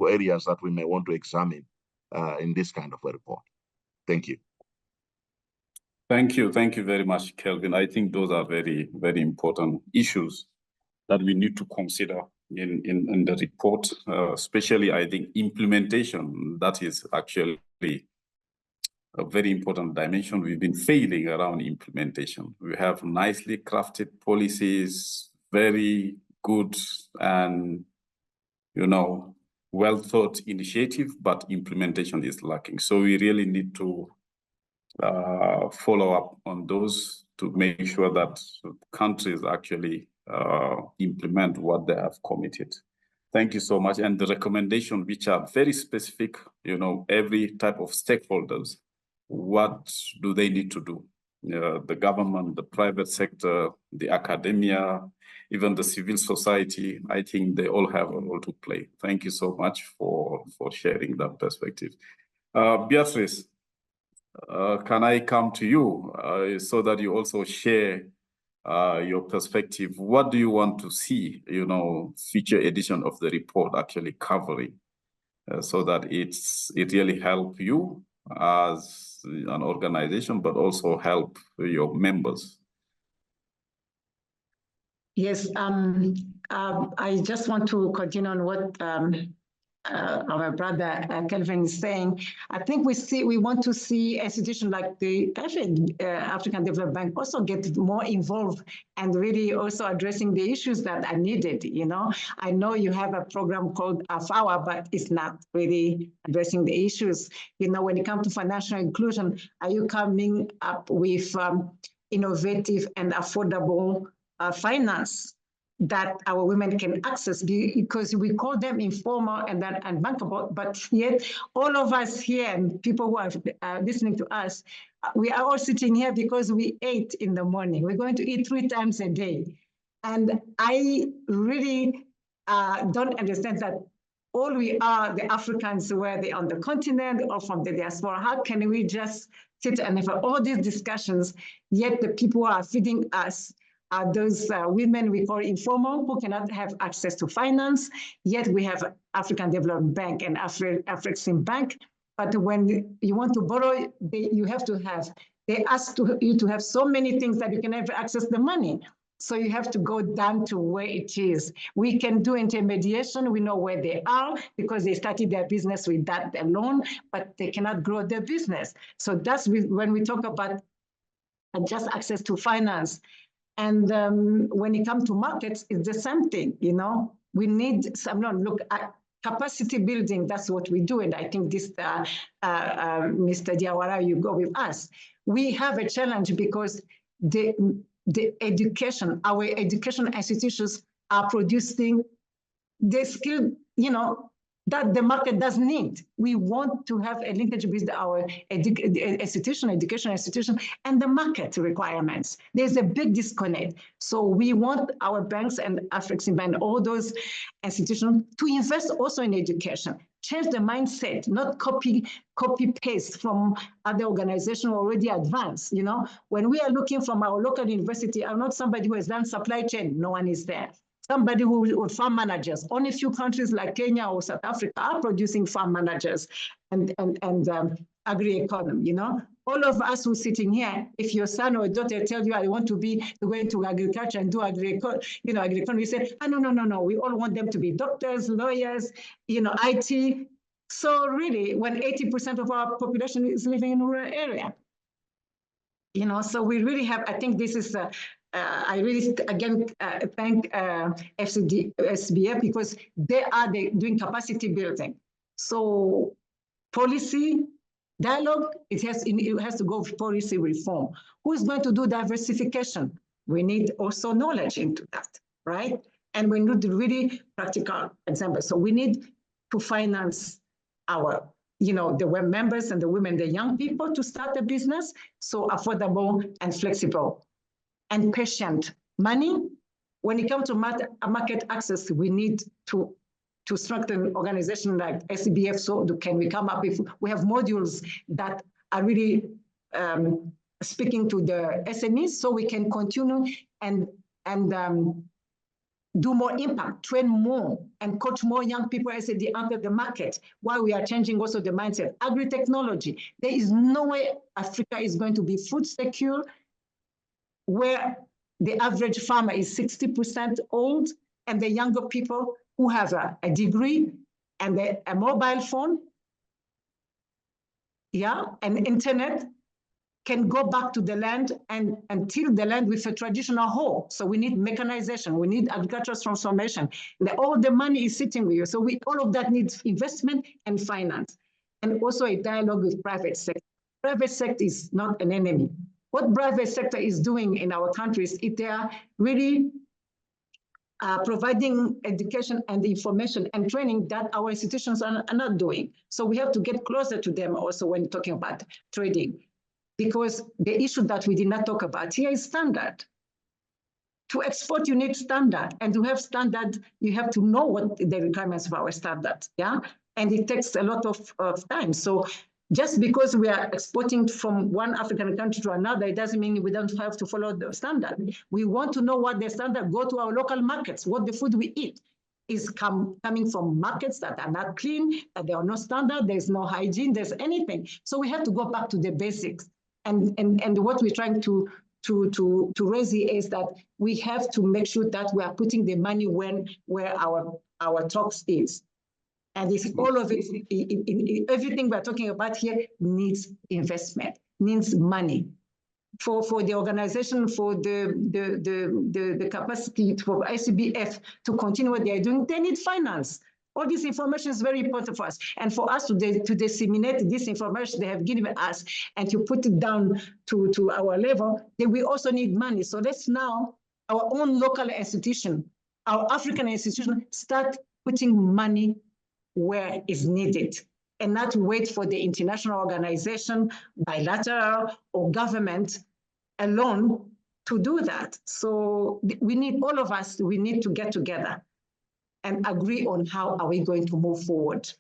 areas that we may want to examine in this kind of a report. Thank you. Thank you very much, Kelvin. I think those are very, very important issues that we need to consider in the report, especially I think implementation. That is actually a very important dimension. We've been failing around implementation. We have nicely crafted policies, very good and well thought initiative, but implementation is lacking. So we really need to follow up on those to make sure that countries actually implement what they have committed. Thank you so much. And the recommendations, which are very specific, every type of stakeholders, what do they need to do? The government, the private sector, the academia, even the civil society, I think they all have a role to play. Thank you so much for sharing that perspective. Beatrice, can I come to you so that you also share your perspective? What do you want to see, future edition of the report actually covering, so that it really help you as an organization, but also help your members? Yes, I just want to continue on what our brother Kelvin is saying. I think we want to see institutions like the African Development Bank also get more involved and really also addressing the issues that are needed. I know you have a program called AfCFTA, but it's not really addressing the issues. When it comes to financial inclusion, are you coming up with innovative and affordable finance that our women can access, because we call them informal and bankable, but yet all of us here and people who are listening to us, we are all sitting here because we ate in the morning. We're going to eat 3 times a day. And I really don't understand that all we are, the Africans, whether on the continent or from the diaspora, how can we just sit and have all these discussions, yet the people who are feeding us are those women we call informal, who cannot have access to finance, yet we have African Development Bank and AfrExim Bank. But when you want to borrow, you have to have, they ask you to have so many things that you can never access the money. So you have to go down to where it is. We can do intermediation. We know where they are because they started their business with that alone, but they cannot grow their business. So that's when we talk about just access to finance. And when it comes to markets, it's the same thing, We need look at capacity building. That's what we do. And I think this, Mr. Diawara, you go with us. We have a challenge because the education, our education institutions are producing the skill, that the market does need. We want to have a linkage with our education institution and the market requirements. There's a big disconnect. So we want our banks and AfrExim Bank, all those institutions, to invest also in education, change the mindset, not copy paste from other organizations already advanced. You know, when we are looking from our local university, I'm not somebody who has done supply chain. No one is there. Somebody who farm managers. Only a few countries like Kenya or South Africa are producing farm managers and agri-economy. You know, all of us who are sitting here, if your son or daughter tells you, I want to go into agriculture and do agri-economy, we say, oh, no. We all want them to be doctors, lawyers, IT. So really, when 80% of our population is living in a rural area, so we really have, I think this is, I really, again, thank SBF because they are doing capacity building. So policy, dialogue, it has to go with policy reform. Who is going to do diversification? We need also knowledge into that, right? And we need really practical examples. So we need to finance our, the members and the women, the young people to start a business, so affordable and flexible and patient. Money, when it comes to market access, we need to strengthen organizations like SBF. So can we come up with, we have modules that are really speaking to the SMEs, so we can continue and do more impact, train more, and coach more young people as they enter the market, while we are changing also the mindset. Agri-technology, there is no way Africa is going to be food secure where the average farmer is 60% old and the younger people who have a degree and a mobile phone, and internet, can go back to the land and till the land with a traditional hoe. So we need mechanization, we need agricultural transformation. All the money is sitting with you. So all of that needs investment and finance, and also a dialogue with private sector. Private sector is not an enemy. What private sector is doing in our countries, they are really providing education and information and training that our institutions are not doing. So we have to get closer to them also when talking about trading. Because the issue that we did not talk about here is standard. To export, you need standard. And to have standard, you have to know what the requirements of our standard, And it takes a lot of time. So just because we are exporting from one African country to another, it doesn't mean we don't have to follow the standard. We want to know what the standard, go to our local markets, what the food we eat is coming from markets that are not clean, that there are no standard, there's no hygiene, there's anything. So we have to go back to the basics. And what we're trying to raise here is that we have to make sure that we are putting the money where our talks is. And if all of it, everything we're talking about here needs investment, needs money. For the organization, for the capacity for ICBF to continue what they're doing, they need finance. All this information is very important for us. And for us to disseminate this information they have given us and to put it down to our level, then we also need money. So let's now, our own local institution, our African institution, start putting money where is needed and not wait for the international organization, bilateral or government alone to do that. So we need, all of us, we need to get together and agree on how are we going to move forward.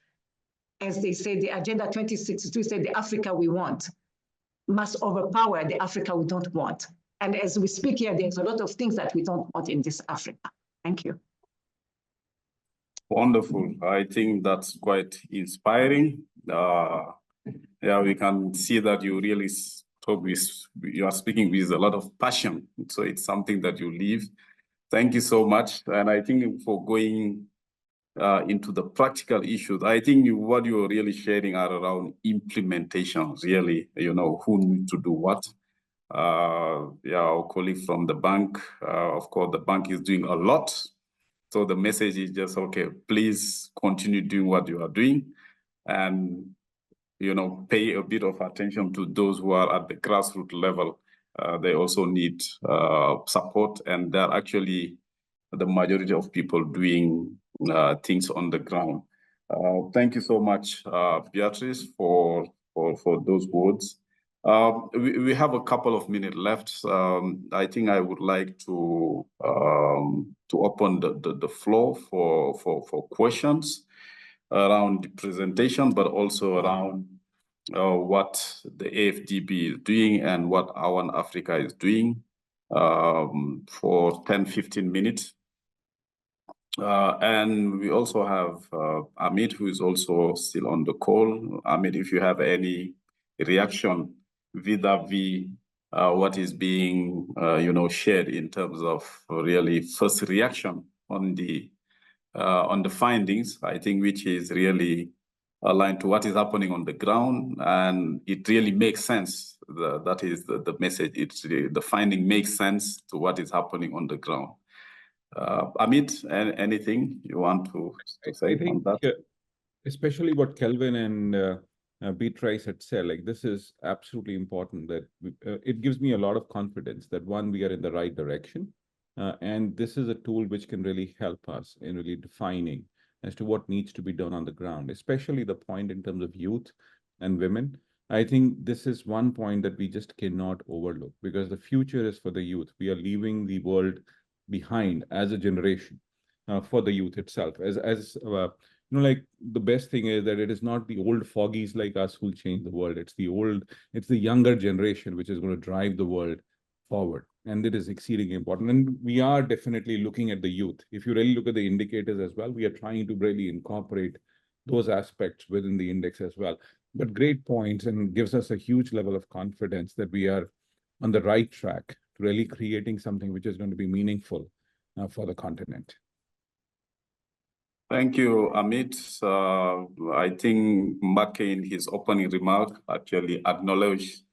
As they say, the Agenda 2062 said the Africa we want must overpower the Africa we don't want. And as we speak here, there's a lot of things that we don't want in this Africa. Thank you. Wonderful. I think that's quite inspiring. We can see that you really you are speaking with a lot of passion. So it's something that you live. Thank you so much. And I think for going into the practical issues, I think what you're really sharing are around implementations, really, who needs to do what. Our colleague from the bank, of course, the bank is doing a lot. So the message is just, okay, please continue doing what you are doing and, pay a bit of attention to those who are at the grassroots level. They also need support, and they're actually the majority of people doing things on the ground. Thank you so much, Beatrice, for those words. We have a couple of minutes left. I think I would like to open the floor for questions. around the presentation, but also around what the AFDB is doing and what our Africa is doing for 10-15 minutes. And we also have Amit, who is also still on the call. Amit, if you have any reaction vis-a-vis what is being shared in terms of really first reaction on the findings, I think, which is really aligned to what is happening on the ground, and it really makes sense. That is the message. The finding makes sense to what is happening on the ground. Amit, anything you want to say on that? Especially what Kelvin and Beatrice had said, like, this is absolutely important, that it gives me a lot of confidence that, one, we are in the right direction. And this is a tool which can really help us in really defining as to what needs to be done on the ground, especially the point in terms of youth and women. I think this is one point that we just cannot overlook, because the future is for the youth. We are leaving the world behind as a generation for the youth itself. Like, the best thing is that it is not the old foggies like us who change the world. It's the younger generation which is going to drive the world forward. And it is exceedingly important. And we are definitely looking at the youth. If you really look at the indicators as well, we are trying to really incorporate those aspects within the index as well. But great points, and gives us a huge level of confidence that we are on the right track to really creating something which is going to be meaningful for the continent. Thank you, Amit. I think Mbake, in his opening remark, actually acknowledged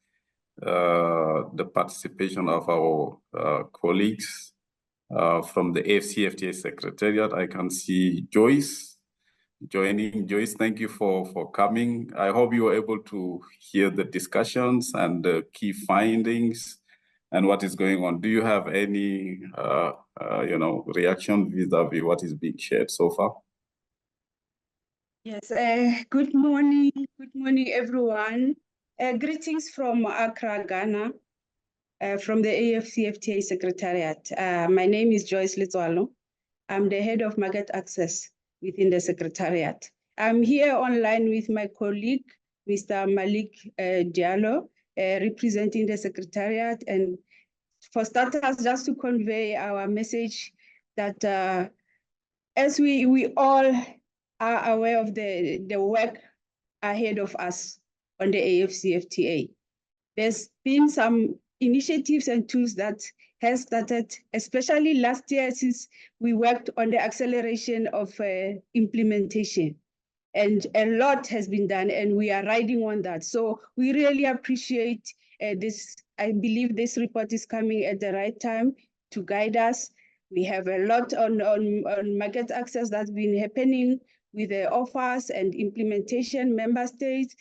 the participation of our colleagues from the AfCFTA Secretariat. I can see Joyce joining. Joyce, thank you for coming. I hope you were able to hear the discussions and the key findings and what is going on. Do you have any reaction vis-a-vis what is being shared so far? Yes, good morning everyone. Greetings from Accra, Ghana, from the AfCFTA Secretariat. My name is Joyce Litswalo. I'm the head of market access within the Secretariat. I'm here online with my colleague, Mr. Malik Diallo, representing the Secretariat. And for starters, just to convey our message that as we all are aware of the work ahead of us on the AfCFTA. There's been some initiatives and tools that has started, especially last year, since we worked on the acceleration of implementation. And a lot has been done, and we are riding on that. So we really appreciate this. I believe this report is coming at the right time to guide us. We have a lot on market access that's been happening with the offers and implementation, member states,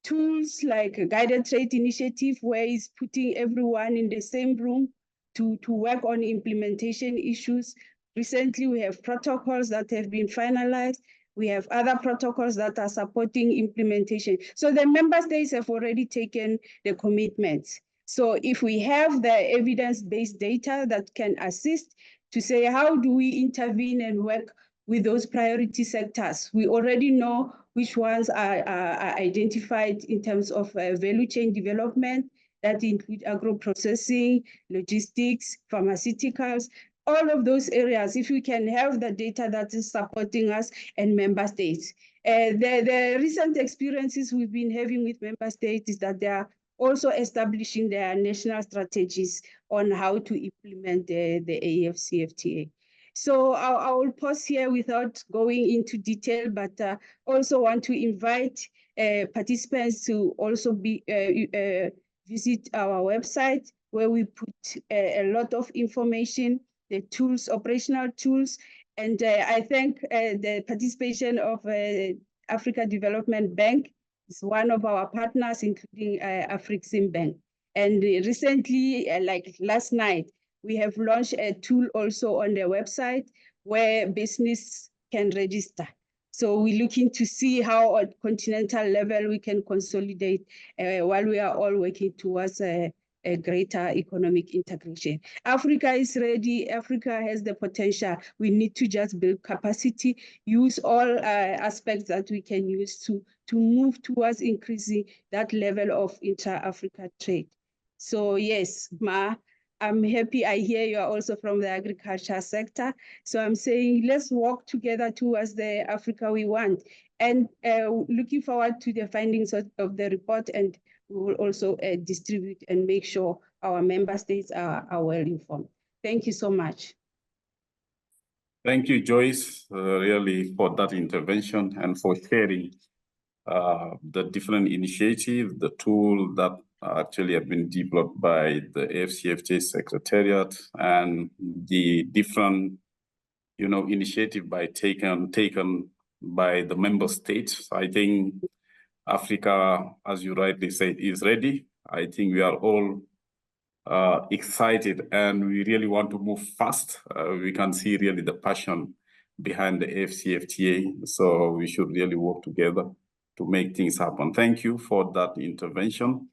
tools like a guided trade initiative, where it's putting everyone in the same room to work on implementation issues. Recently, we have protocols that have been finalized. We have other protocols that are supporting implementation. So the member states have already taken the commitments. So if we have the evidence-based data that can assist to say, how do we intervene and work with those priority sectors? We already know which ones are identified in terms of value chain development, that include agro-processing, logistics, pharmaceuticals, all of those areas. If we can have the data that is supporting us and member states. The recent experiences we've been having with member states is that they are also establishing their national strategies on how to implement the AfCFTA. So I will pause here without going into detail, but also want to invite participants to also visit our website, where we put a lot of information, the tools, operational tools. And I thank the participation of Africa Development Bank. It's one of our partners, including Africa Bank. And recently, like last night, we have launched a tool also on their website where business can register. So we're looking to see how at continental level we can consolidate while we are all working towards a greater economic integration. Africa is ready. Africa has the potential. We need to just build capacity, use all aspects that we can use to move towards increasing that level of intra-Africa trade. So yes, Ma, I'm happy. I hear you are also from the agriculture sector. So I'm saying let's work together towards the Africa we want. And looking forward to the findings of the report, and we will also distribute and make sure our member states are well informed. Thank you so much. Thank you, Joyce, really for that intervention and for sharing the different initiatives, the tool that actually have been developed by the AfCFTA Secretariat, and the different, initiative taken by the member states. I think Africa, as you rightly said, is ready. I think we are all excited and we really want to move fast. We can see really the passion behind the AfCFTA. So we should really work together to make things happen. Thank you for that intervention.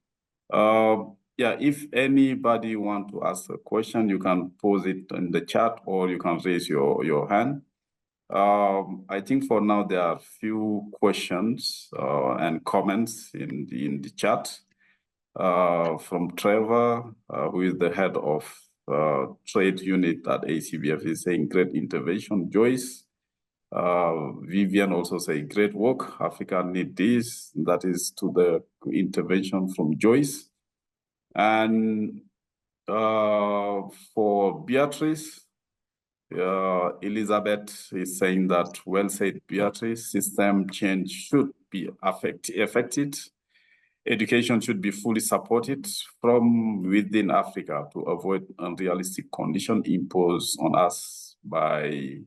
Yeah, if anybody want to ask a question, you can pose it in the chat or you can raise your hand. I think for now there are few questions and comments in the chat from Trevor, who is the head of trade unit at ACBF. He's saying great intervention. Joyce, Vivian also saying great work. Africa need this. That is to the intervention from Joyce. And for Beatrice, Elizabeth is saying that, well said, Beatrice, system change should be affected. Education should be fully supported from within Africa to avoid unrealistic conditions imposed on us by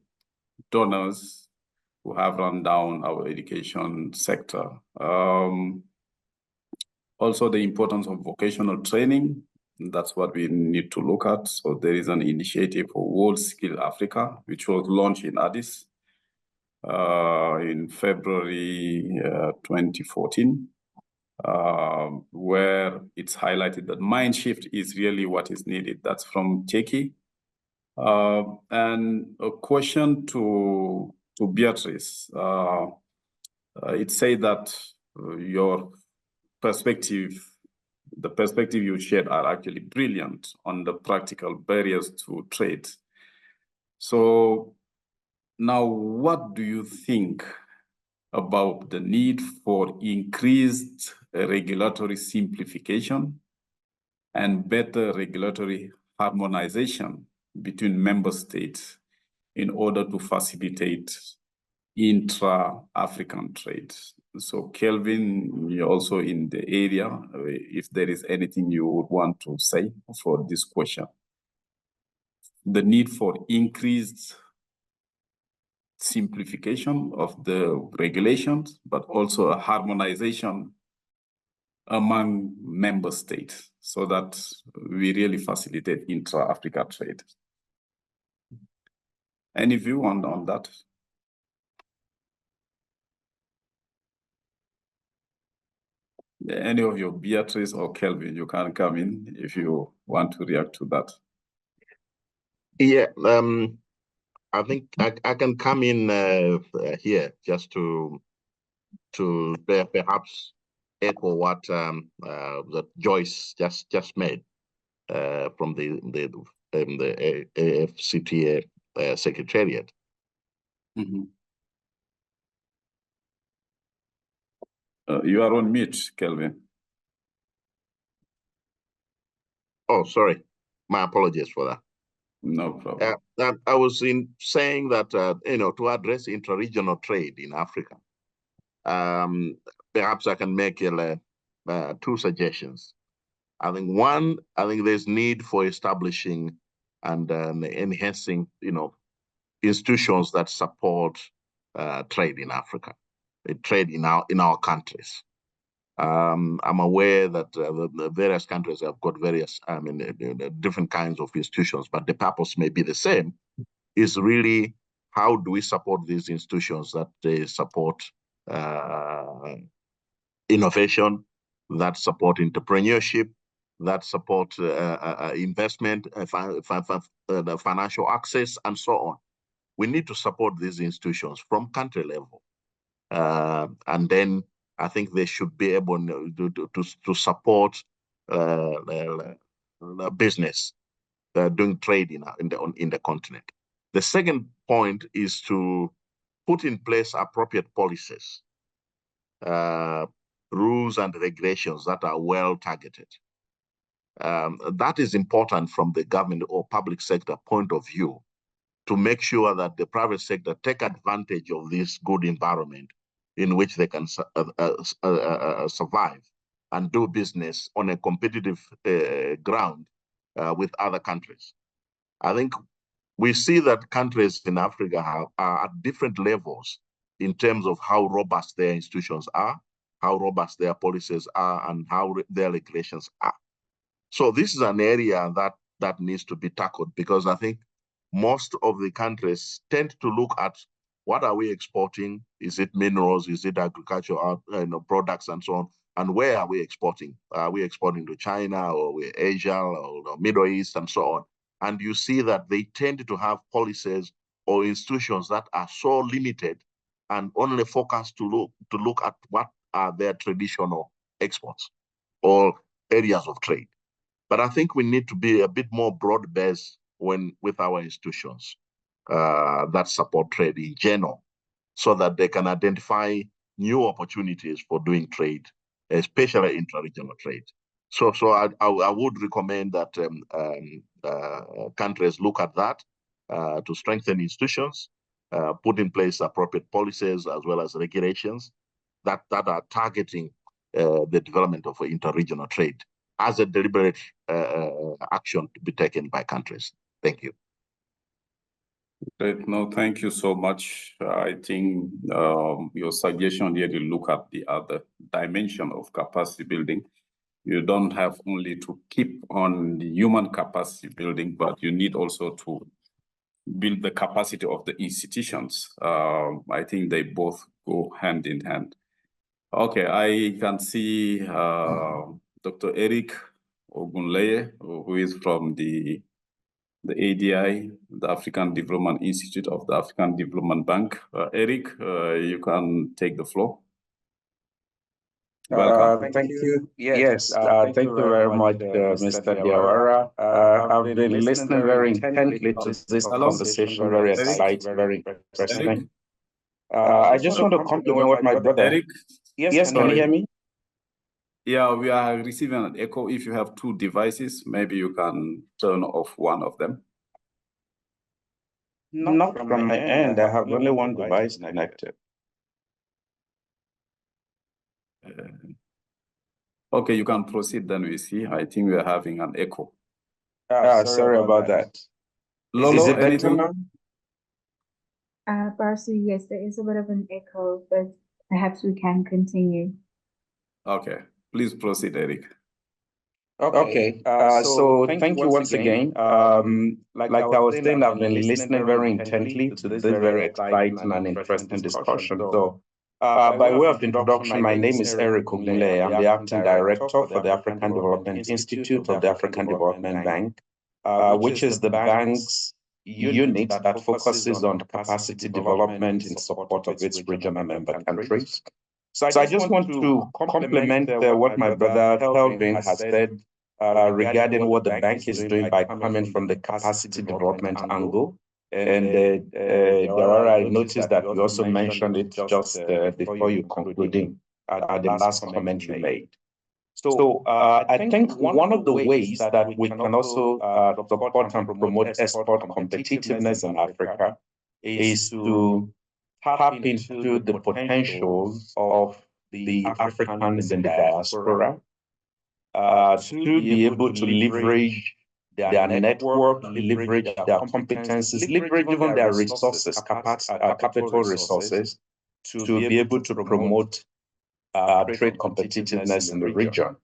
donors who have run down our education sector. Also, the importance of vocational training. That's what we need to look at. So there is an initiative for World Skill Africa, which was launched in Addis in February 2014, where it's highlighted that mind shift is really what is needed. That's from Teki. And a question to Beatrice. It says that your perspective, the perspective you shared are actually brilliant on the practical barriers to trade. So now what do you think about the need for increased regulatory simplification and better regulatory harmonization between member states in order to facilitate intra-African trade? So Kelvin, you're also in the area, if there is anything you would want to say for this question. The need for increased simplification of the regulations, but also a harmonization among member states so that we really facilitate intra-Africa trade. Any view on that? Any of your Beatrice or Kelvin, you can come in if you want to react to that. Yeah, I think I can come in here just to perhaps echo what that Joyce just made from the AfCFTA Secretariat. Mm-hmm. You are on mute, Kelvin. Oh, sorry. My apologies for that. No problem. I was saying that, to address intra-regional trade in Africa, perhaps I can make two suggestions. I think one, there's need for establishing and enhancing, institutions that support trade in Africa, trade in our countries. I'm aware that the various countries have got various, different kinds of institutions, but the purpose may be the same. Is really how do we support these institutions that they support innovation, that support entrepreneurship, that support investment, the financial access, and so on. We need to support these institutions from country level. And then I think they should be able to support business doing trade in the continent. The second point is to put in place appropriate policies, rules and regulations that are well targeted. That is important from the government or public sector point of view, to make sure that the private sector take advantage of this good environment in which they can survive and do business on a competitive ground with other countries. I think we see that countries in Africa are at different levels in terms of how robust their institutions are, how robust their policies are, and how their regulations are. So this is an area that needs to be tackled, because I think most of the countries tend to look at what are we exporting? Is it minerals? Is it agricultural products and so on? And where are we exporting? Are we exporting to China or Asia or Middle East and so on? And you see that they tend to have policies or institutions that are so limited and only focused to look at what are their traditional exports or areas of trade. But I think we need to be a bit more broad-based with our institutions that support trade in general, so that they can identify new opportunities for doing trade, especially intra-regional trade. So I would recommend that countries look at that to strengthen institutions, put in place appropriate policies as well as regulations that are targeting the development of inter-regional trade as a deliberate action to be taken by countries. Thank you. Great. No, thank you so much. I think your suggestion here to look at the other dimension of capacity building. You don't have only to keep on the human capacity building, but you need also to build the capacity of the institutions. I think they both go hand in hand. Okay, I can see Dr. Eric Ogunleye, who is from the ADI, the African Development Institute of the African Development Bank. Eric, you can take the floor. Welcome. Thank you. Yes, thank you very much, Mr. Diawara. I've been listening very intently to this conversation, very exciting, very interesting. I just want to compliment what my brother. Eric? Yes, can you hear me? Yeah, we are receiving an echo. If you have two devices, maybe you can turn off one of them. Not from my end. I have only one device connected. Okay, you can proceed, then we see. I think we are having an echo. Sorry about that. Lolo, Is it anything? better now? Barsu, yes, there is a bit of an echo, but perhaps we can continue. Okay, please proceed, Eric. Okay, so thank you once again. Like I was saying, I've been listening very intently to this very exciting and interesting discussion. So by way of introduction, my name is Eric Ogunleye. I'm the Acting Director for the African Development Institute of the African Development Bank, which is the bank's unit that focuses on capacity development in support of its regional member countries. So I just want to complement what my brother Kelvin has said regarding what the bank is doing by coming from the capacity development angle. And Diawara, I noticed that you also mentioned it just before you concluding at the last comment you made. So I think one of the ways that we can also support and promote export competitiveness in Africa is to tap into the potentials of the Africans in the diaspora to be able to leverage their network, leverage their competencies, leverage even their resources, capital resources, to be able to promote trade competitiveness in the region.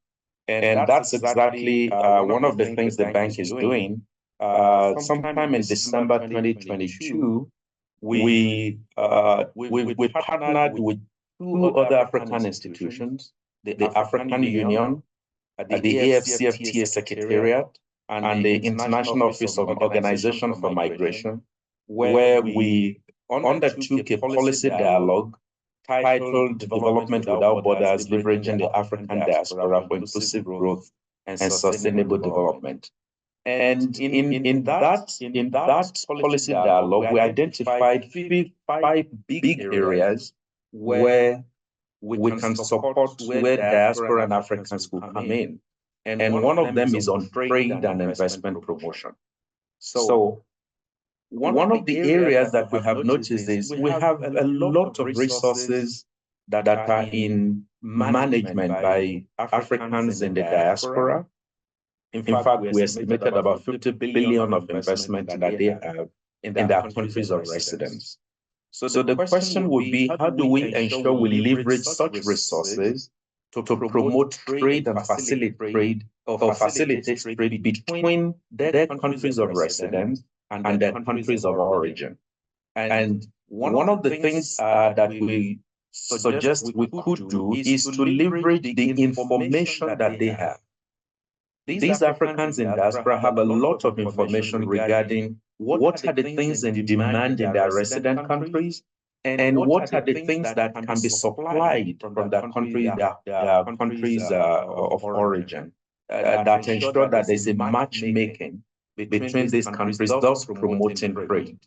And that's exactly one of the things the bank is doing. Sometime in December 2022, we partnered with two other African institutions, the African Union at the AfCFTA Secretariat and the International Office of Organization for Migration, where we undertook a policy dialogue titled Development Without Borders, Leveraging the African Diaspora for Inclusive Growth and Sustainable Development. And in that policy dialogue, we identified five big areas where we can support where diaspora and Africans could come in. And one of them is on trade and investment promotion. So one of the areas that we have noticed is we have a lot of resources that are in management by Africans in the diaspora. In fact, we estimated about 50 billion of investment that they have in their countries of residence. So the question would be, how do we ensure we leverage such resources to promote trade and facilitate trade between their countries of residence and their countries of origin? And one of the things that we suggest we could do is to leverage the information that they have. These Africans in diaspora have a lot of information regarding what are the things in demand in their resident countries, and what are the things that can be supplied from their country, their countries of origin, that ensure that there's a matchmaking between these countries, thus promoting trade.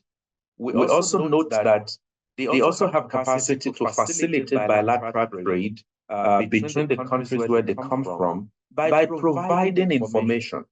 We also note that they also have capacity to facilitate bilateral trade between the countries where they come from by providing information,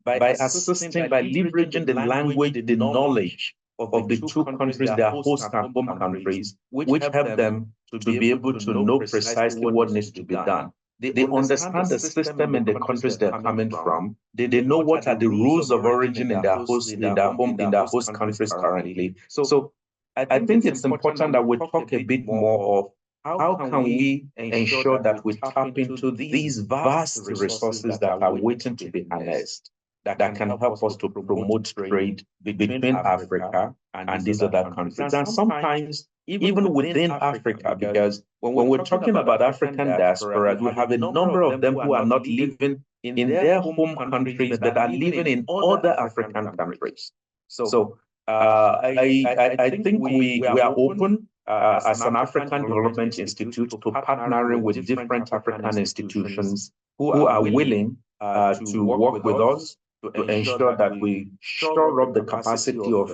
by assisting, by leveraging the language, the knowledge of the two countries, their host and home countries, which help them to be able to know precisely what needs to be done. They understand the system in the countries they're coming from. They know what are the rules of origin in their host, in their host countries currently. So I think it's important that we talk a bit more of how can we ensure that we tap into these vast resources that are waiting to be harnessed, that can help us to promote trade between Africa and these other countries. And sometimes even within Africa, because when we're talking about African diaspora, we have a number of them who are not living in their home countries, but are living in other African countries. So I think we are open as an African Development Institute to partnering with different African institutions who are willing to work with us to ensure that we shore up the capacity of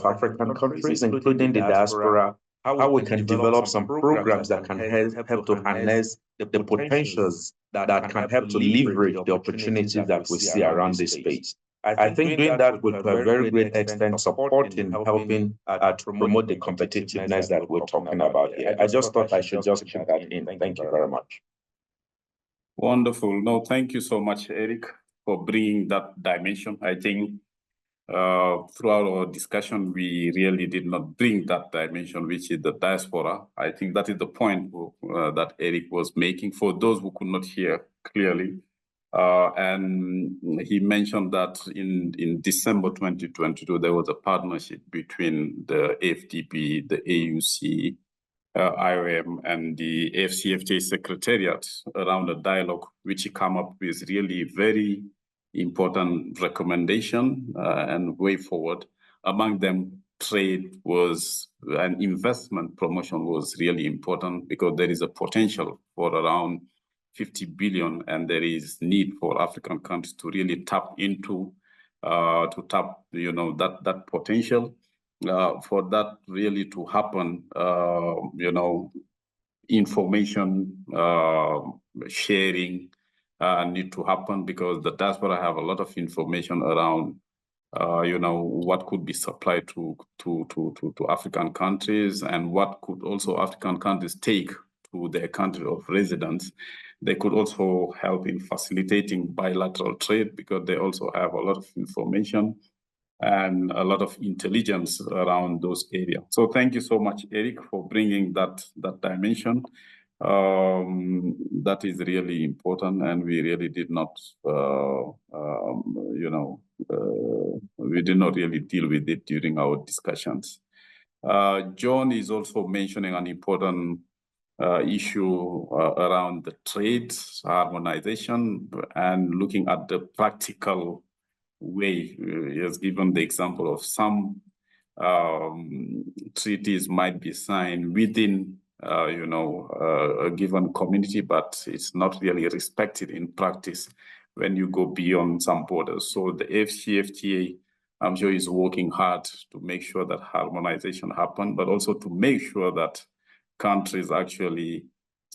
African countries, including the diaspora, how we can develop some programs that can help to harness the potentials that can help to leverage the opportunities that we see around this space. I think doing that will to a very great extent support in helping to promote the competitiveness that we're talking about here. I just thought I should just put that in. Thank you very much. Wonderful. No, thank you so much, Eric, for bringing that dimension. I think throughout our discussion, we really did not bring that dimension, which is the diaspora. I think that is the point that Eric was making for those who could not hear clearly. And he mentioned that in December 2022, there was a partnership between the AFDB, the AUC, IOM, and the AfCFTA Secretariat around a dialogue, which he came up with really very important recommendation and way forward. Among them, trade was and investment promotion was really important because there is a potential for around 50 billion, and there is need for African countries to really tap into, that potential. For that really to happen, information sharing need to happen because the diaspora have a lot of information around, what could be supplied to African countries and what could also African countries take to their country of residence. They could also help in facilitating bilateral trade because they also have a lot of information and a lot of intelligence around those areas. So thank you so much, Eric, for bringing that dimension. That is really important, and we really did not, we did not really deal with it during our discussions. John is also mentioning an important issue around the trade harmonization and looking at the practical way. He has given the example of some treaties might be signed within a given community, but it's not really respected in practice when you go beyond some borders. So the AfCFTA, I'm sure, is working hard to make sure that harmonization happens, but also to make sure that countries actually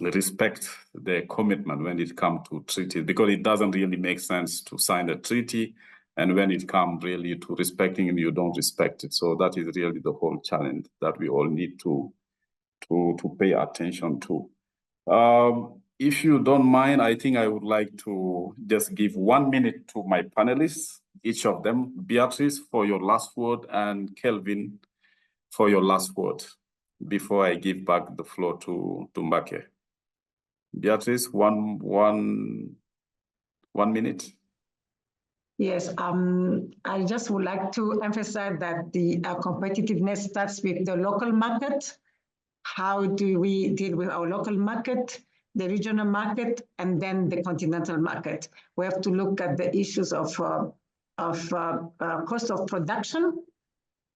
respect their commitment when it comes to treaties, because it doesn't really make sense to sign a treaty and when it comes really to respecting it, you don't respect it. So that is really the whole challenge that we all need to pay attention to. If you don't mind, I think I would like to just give 1 minute to my panelists, each of them. Beatrice, for your last word, and Kelvin, for your last word, before I give back the floor to Mbake. Beatrice, one minute. Yes, I just would like to emphasize that the competitiveness starts with the local market. How do we deal with our local market, the regional market, and then the continental market? We have to look at the issues of cost of production,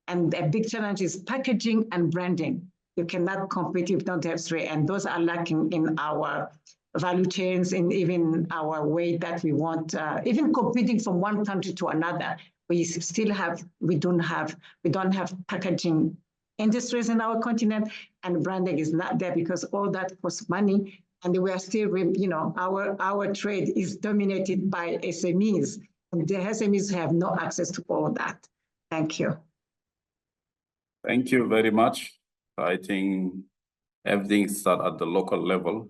and a big challenge is packaging and branding. You cannot compete if you don't have three, and those are lacking in our value chains, in even our way that we want, even competing from one country to another. We don't have packaging industries in our continent, and branding is not there because all that costs money, and we are still, our trade is dominated by SMEs, and the SMEs have no access to all that. Thank you. Thank you very much. I think everything starts at the local level.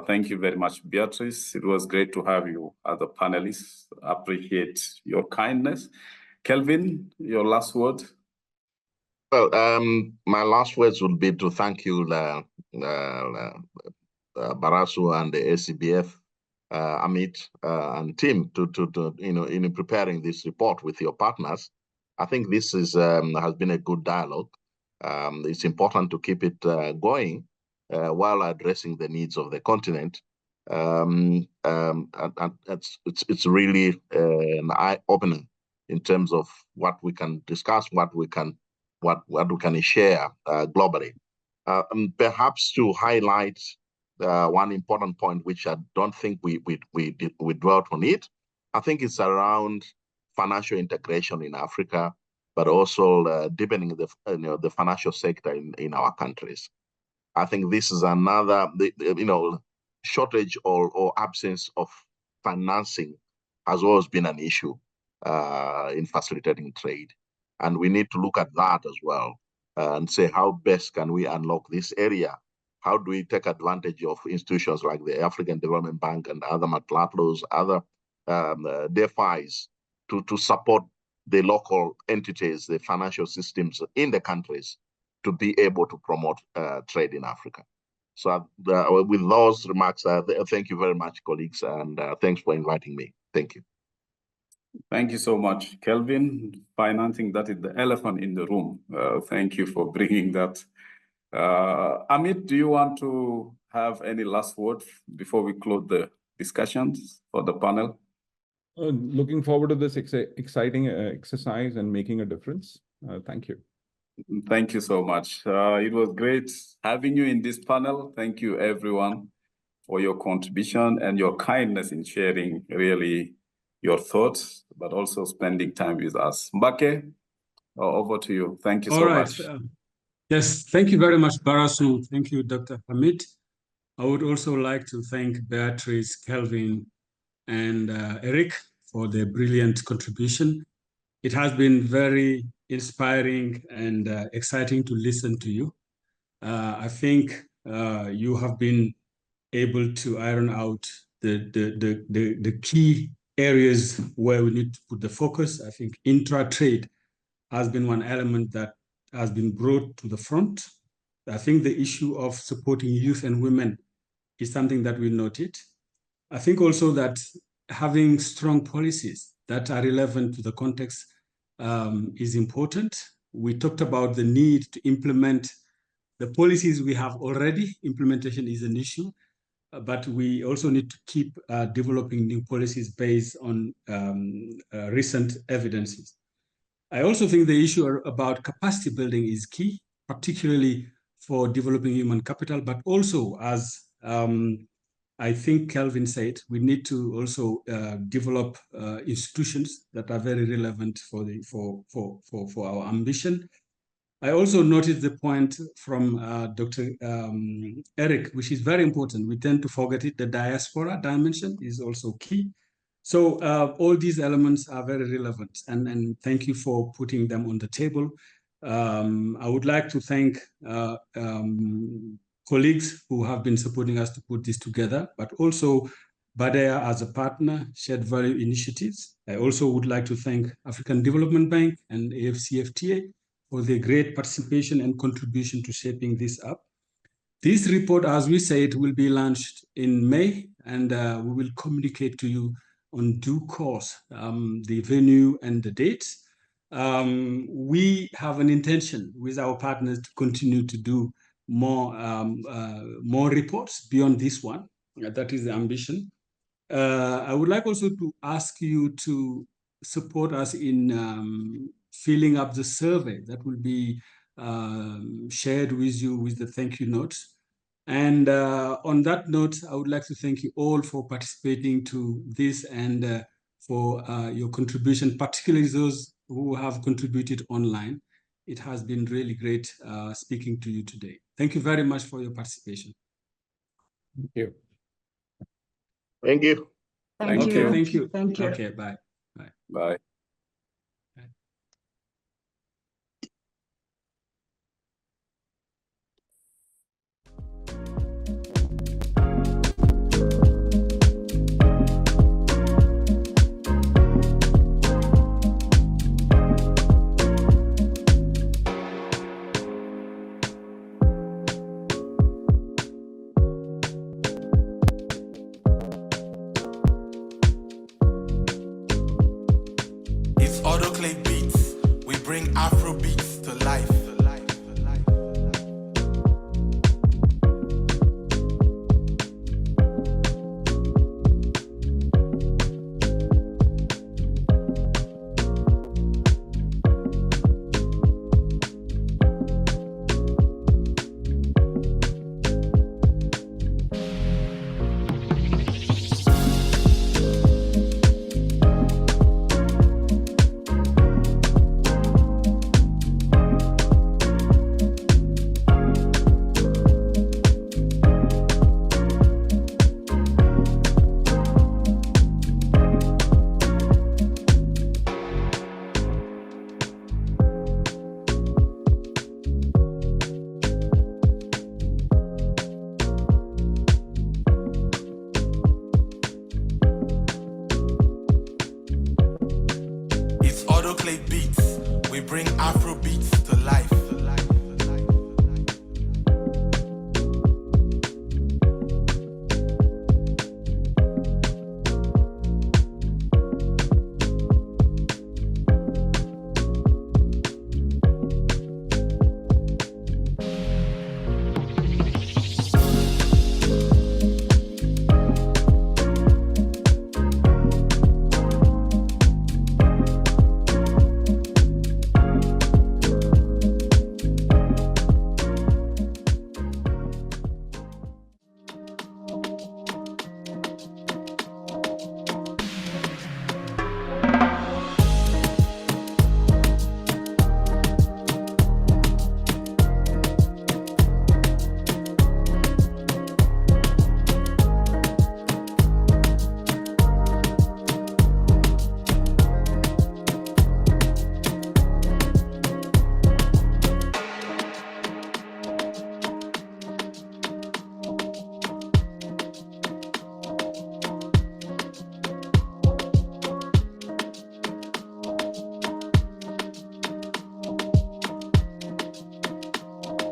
Thank you very much, Beatrice. It was great to have you as a panelist. Appreciate your kindness. Kelvin, your last word. Well, my last words would be to thank you, Barasu and the ACBF, Amit and team, in preparing this report with your partners. I think this is has been a good dialogue. It's important to keep it going while addressing the needs of the continent. And it's really an eye-opener in terms of what we can discuss, what we can share globally. Perhaps to highlight one important point, which I don't think we dwelt on it, I think it's around financial integration in Africa, but also deepening the financial sector in our countries. I think this is another, shortage or absence of financing has always been an issue in facilitating trade. And we need to look at that as well and say, how best can we unlock this area? How do we take advantage of institutions like the African Development Bank and other MATLATLOs, other DFIs to support the local entities, the financial systems in the countries to be able to promote trade in Africa. So with those remarks, thank you very much, colleagues, and thanks for inviting me. Thank you. Thank you so much, Kelvin. Financing, that is the elephant in the room. Thank you for bringing that. Amit, do you want to have any last word before we close the discussions for the panel? Looking forward to this exciting exercise and making a difference. Thank you. Thank you so much. It was great having you in this panel. Thank you, everyone, for your contribution and your kindness in sharing really your thoughts, but also spending time with us. Mbake, over to you. Thank you so much. Yes, thank you very much, Barasu. Thank you, Dr. Hamid. I would also like to thank Beatrice, Kelvin, and Eric for their brilliant contribution. It has been very inspiring and exciting to listen to you. I think you have been able to iron out the key areas where we need to put the focus. I think intra-trade has been one element that has been brought to the front. I think the issue of supporting youth and women is something that we noted. I think also that having strong policies that are relevant to the context is important. We talked about the need to implement the policies we have already, implementation is an issue, but we also need to keep developing new policies based on recent evidences. I also think the issue about capacity building is key, particularly for developing human capital, but also, as I think Kelvin said, we need to also develop institutions that are very relevant for our ambition. I also noticed the point from Dr. Eric, which is very important. We tend to forget it. The diaspora dimension is also key. So all these elements are very relevant, and thank you for putting them on the table. I would like to thank colleagues who have been supporting us to put this together, but also Badea as a partner, shared value initiatives. I also would like to thank African Development Bank and AfCFTA for their great participation and contribution to shaping this up. This report, as we said, will be launched in May, and we will communicate to you on due course the venue and the dates. We have an intention with our partners to continue to do more reports beyond this one. That is the ambition. I would like also to ask you to support us in filling up the survey that will be shared with you with the thank you notes. And on that note, I would like to thank you all for participating to this and for your contribution, particularly those who have contributed online. It has been really great speaking to you today. Thank you very much for your participation. Thank you. Thank you. Thank you. Thank you. Thank you. Okay, bye. Bye. Bye. It's autoclave beats. We bring Afro beats to life. It's autoclave beats. We bring Afro beats to life.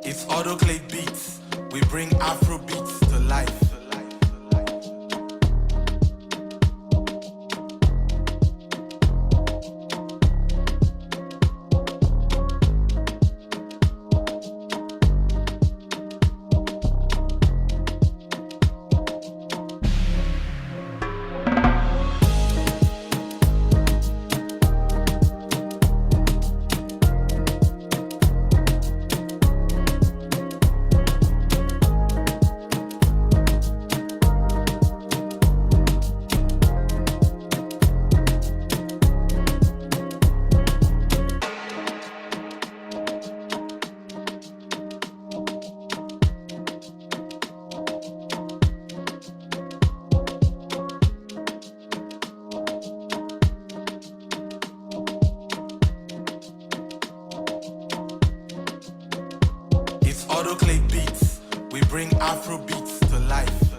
It's autoclave beats. We bring Afro beats to life. bring Afro beats to life.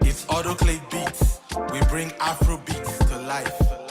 It's autoclave beats. We bring Afro beats to life.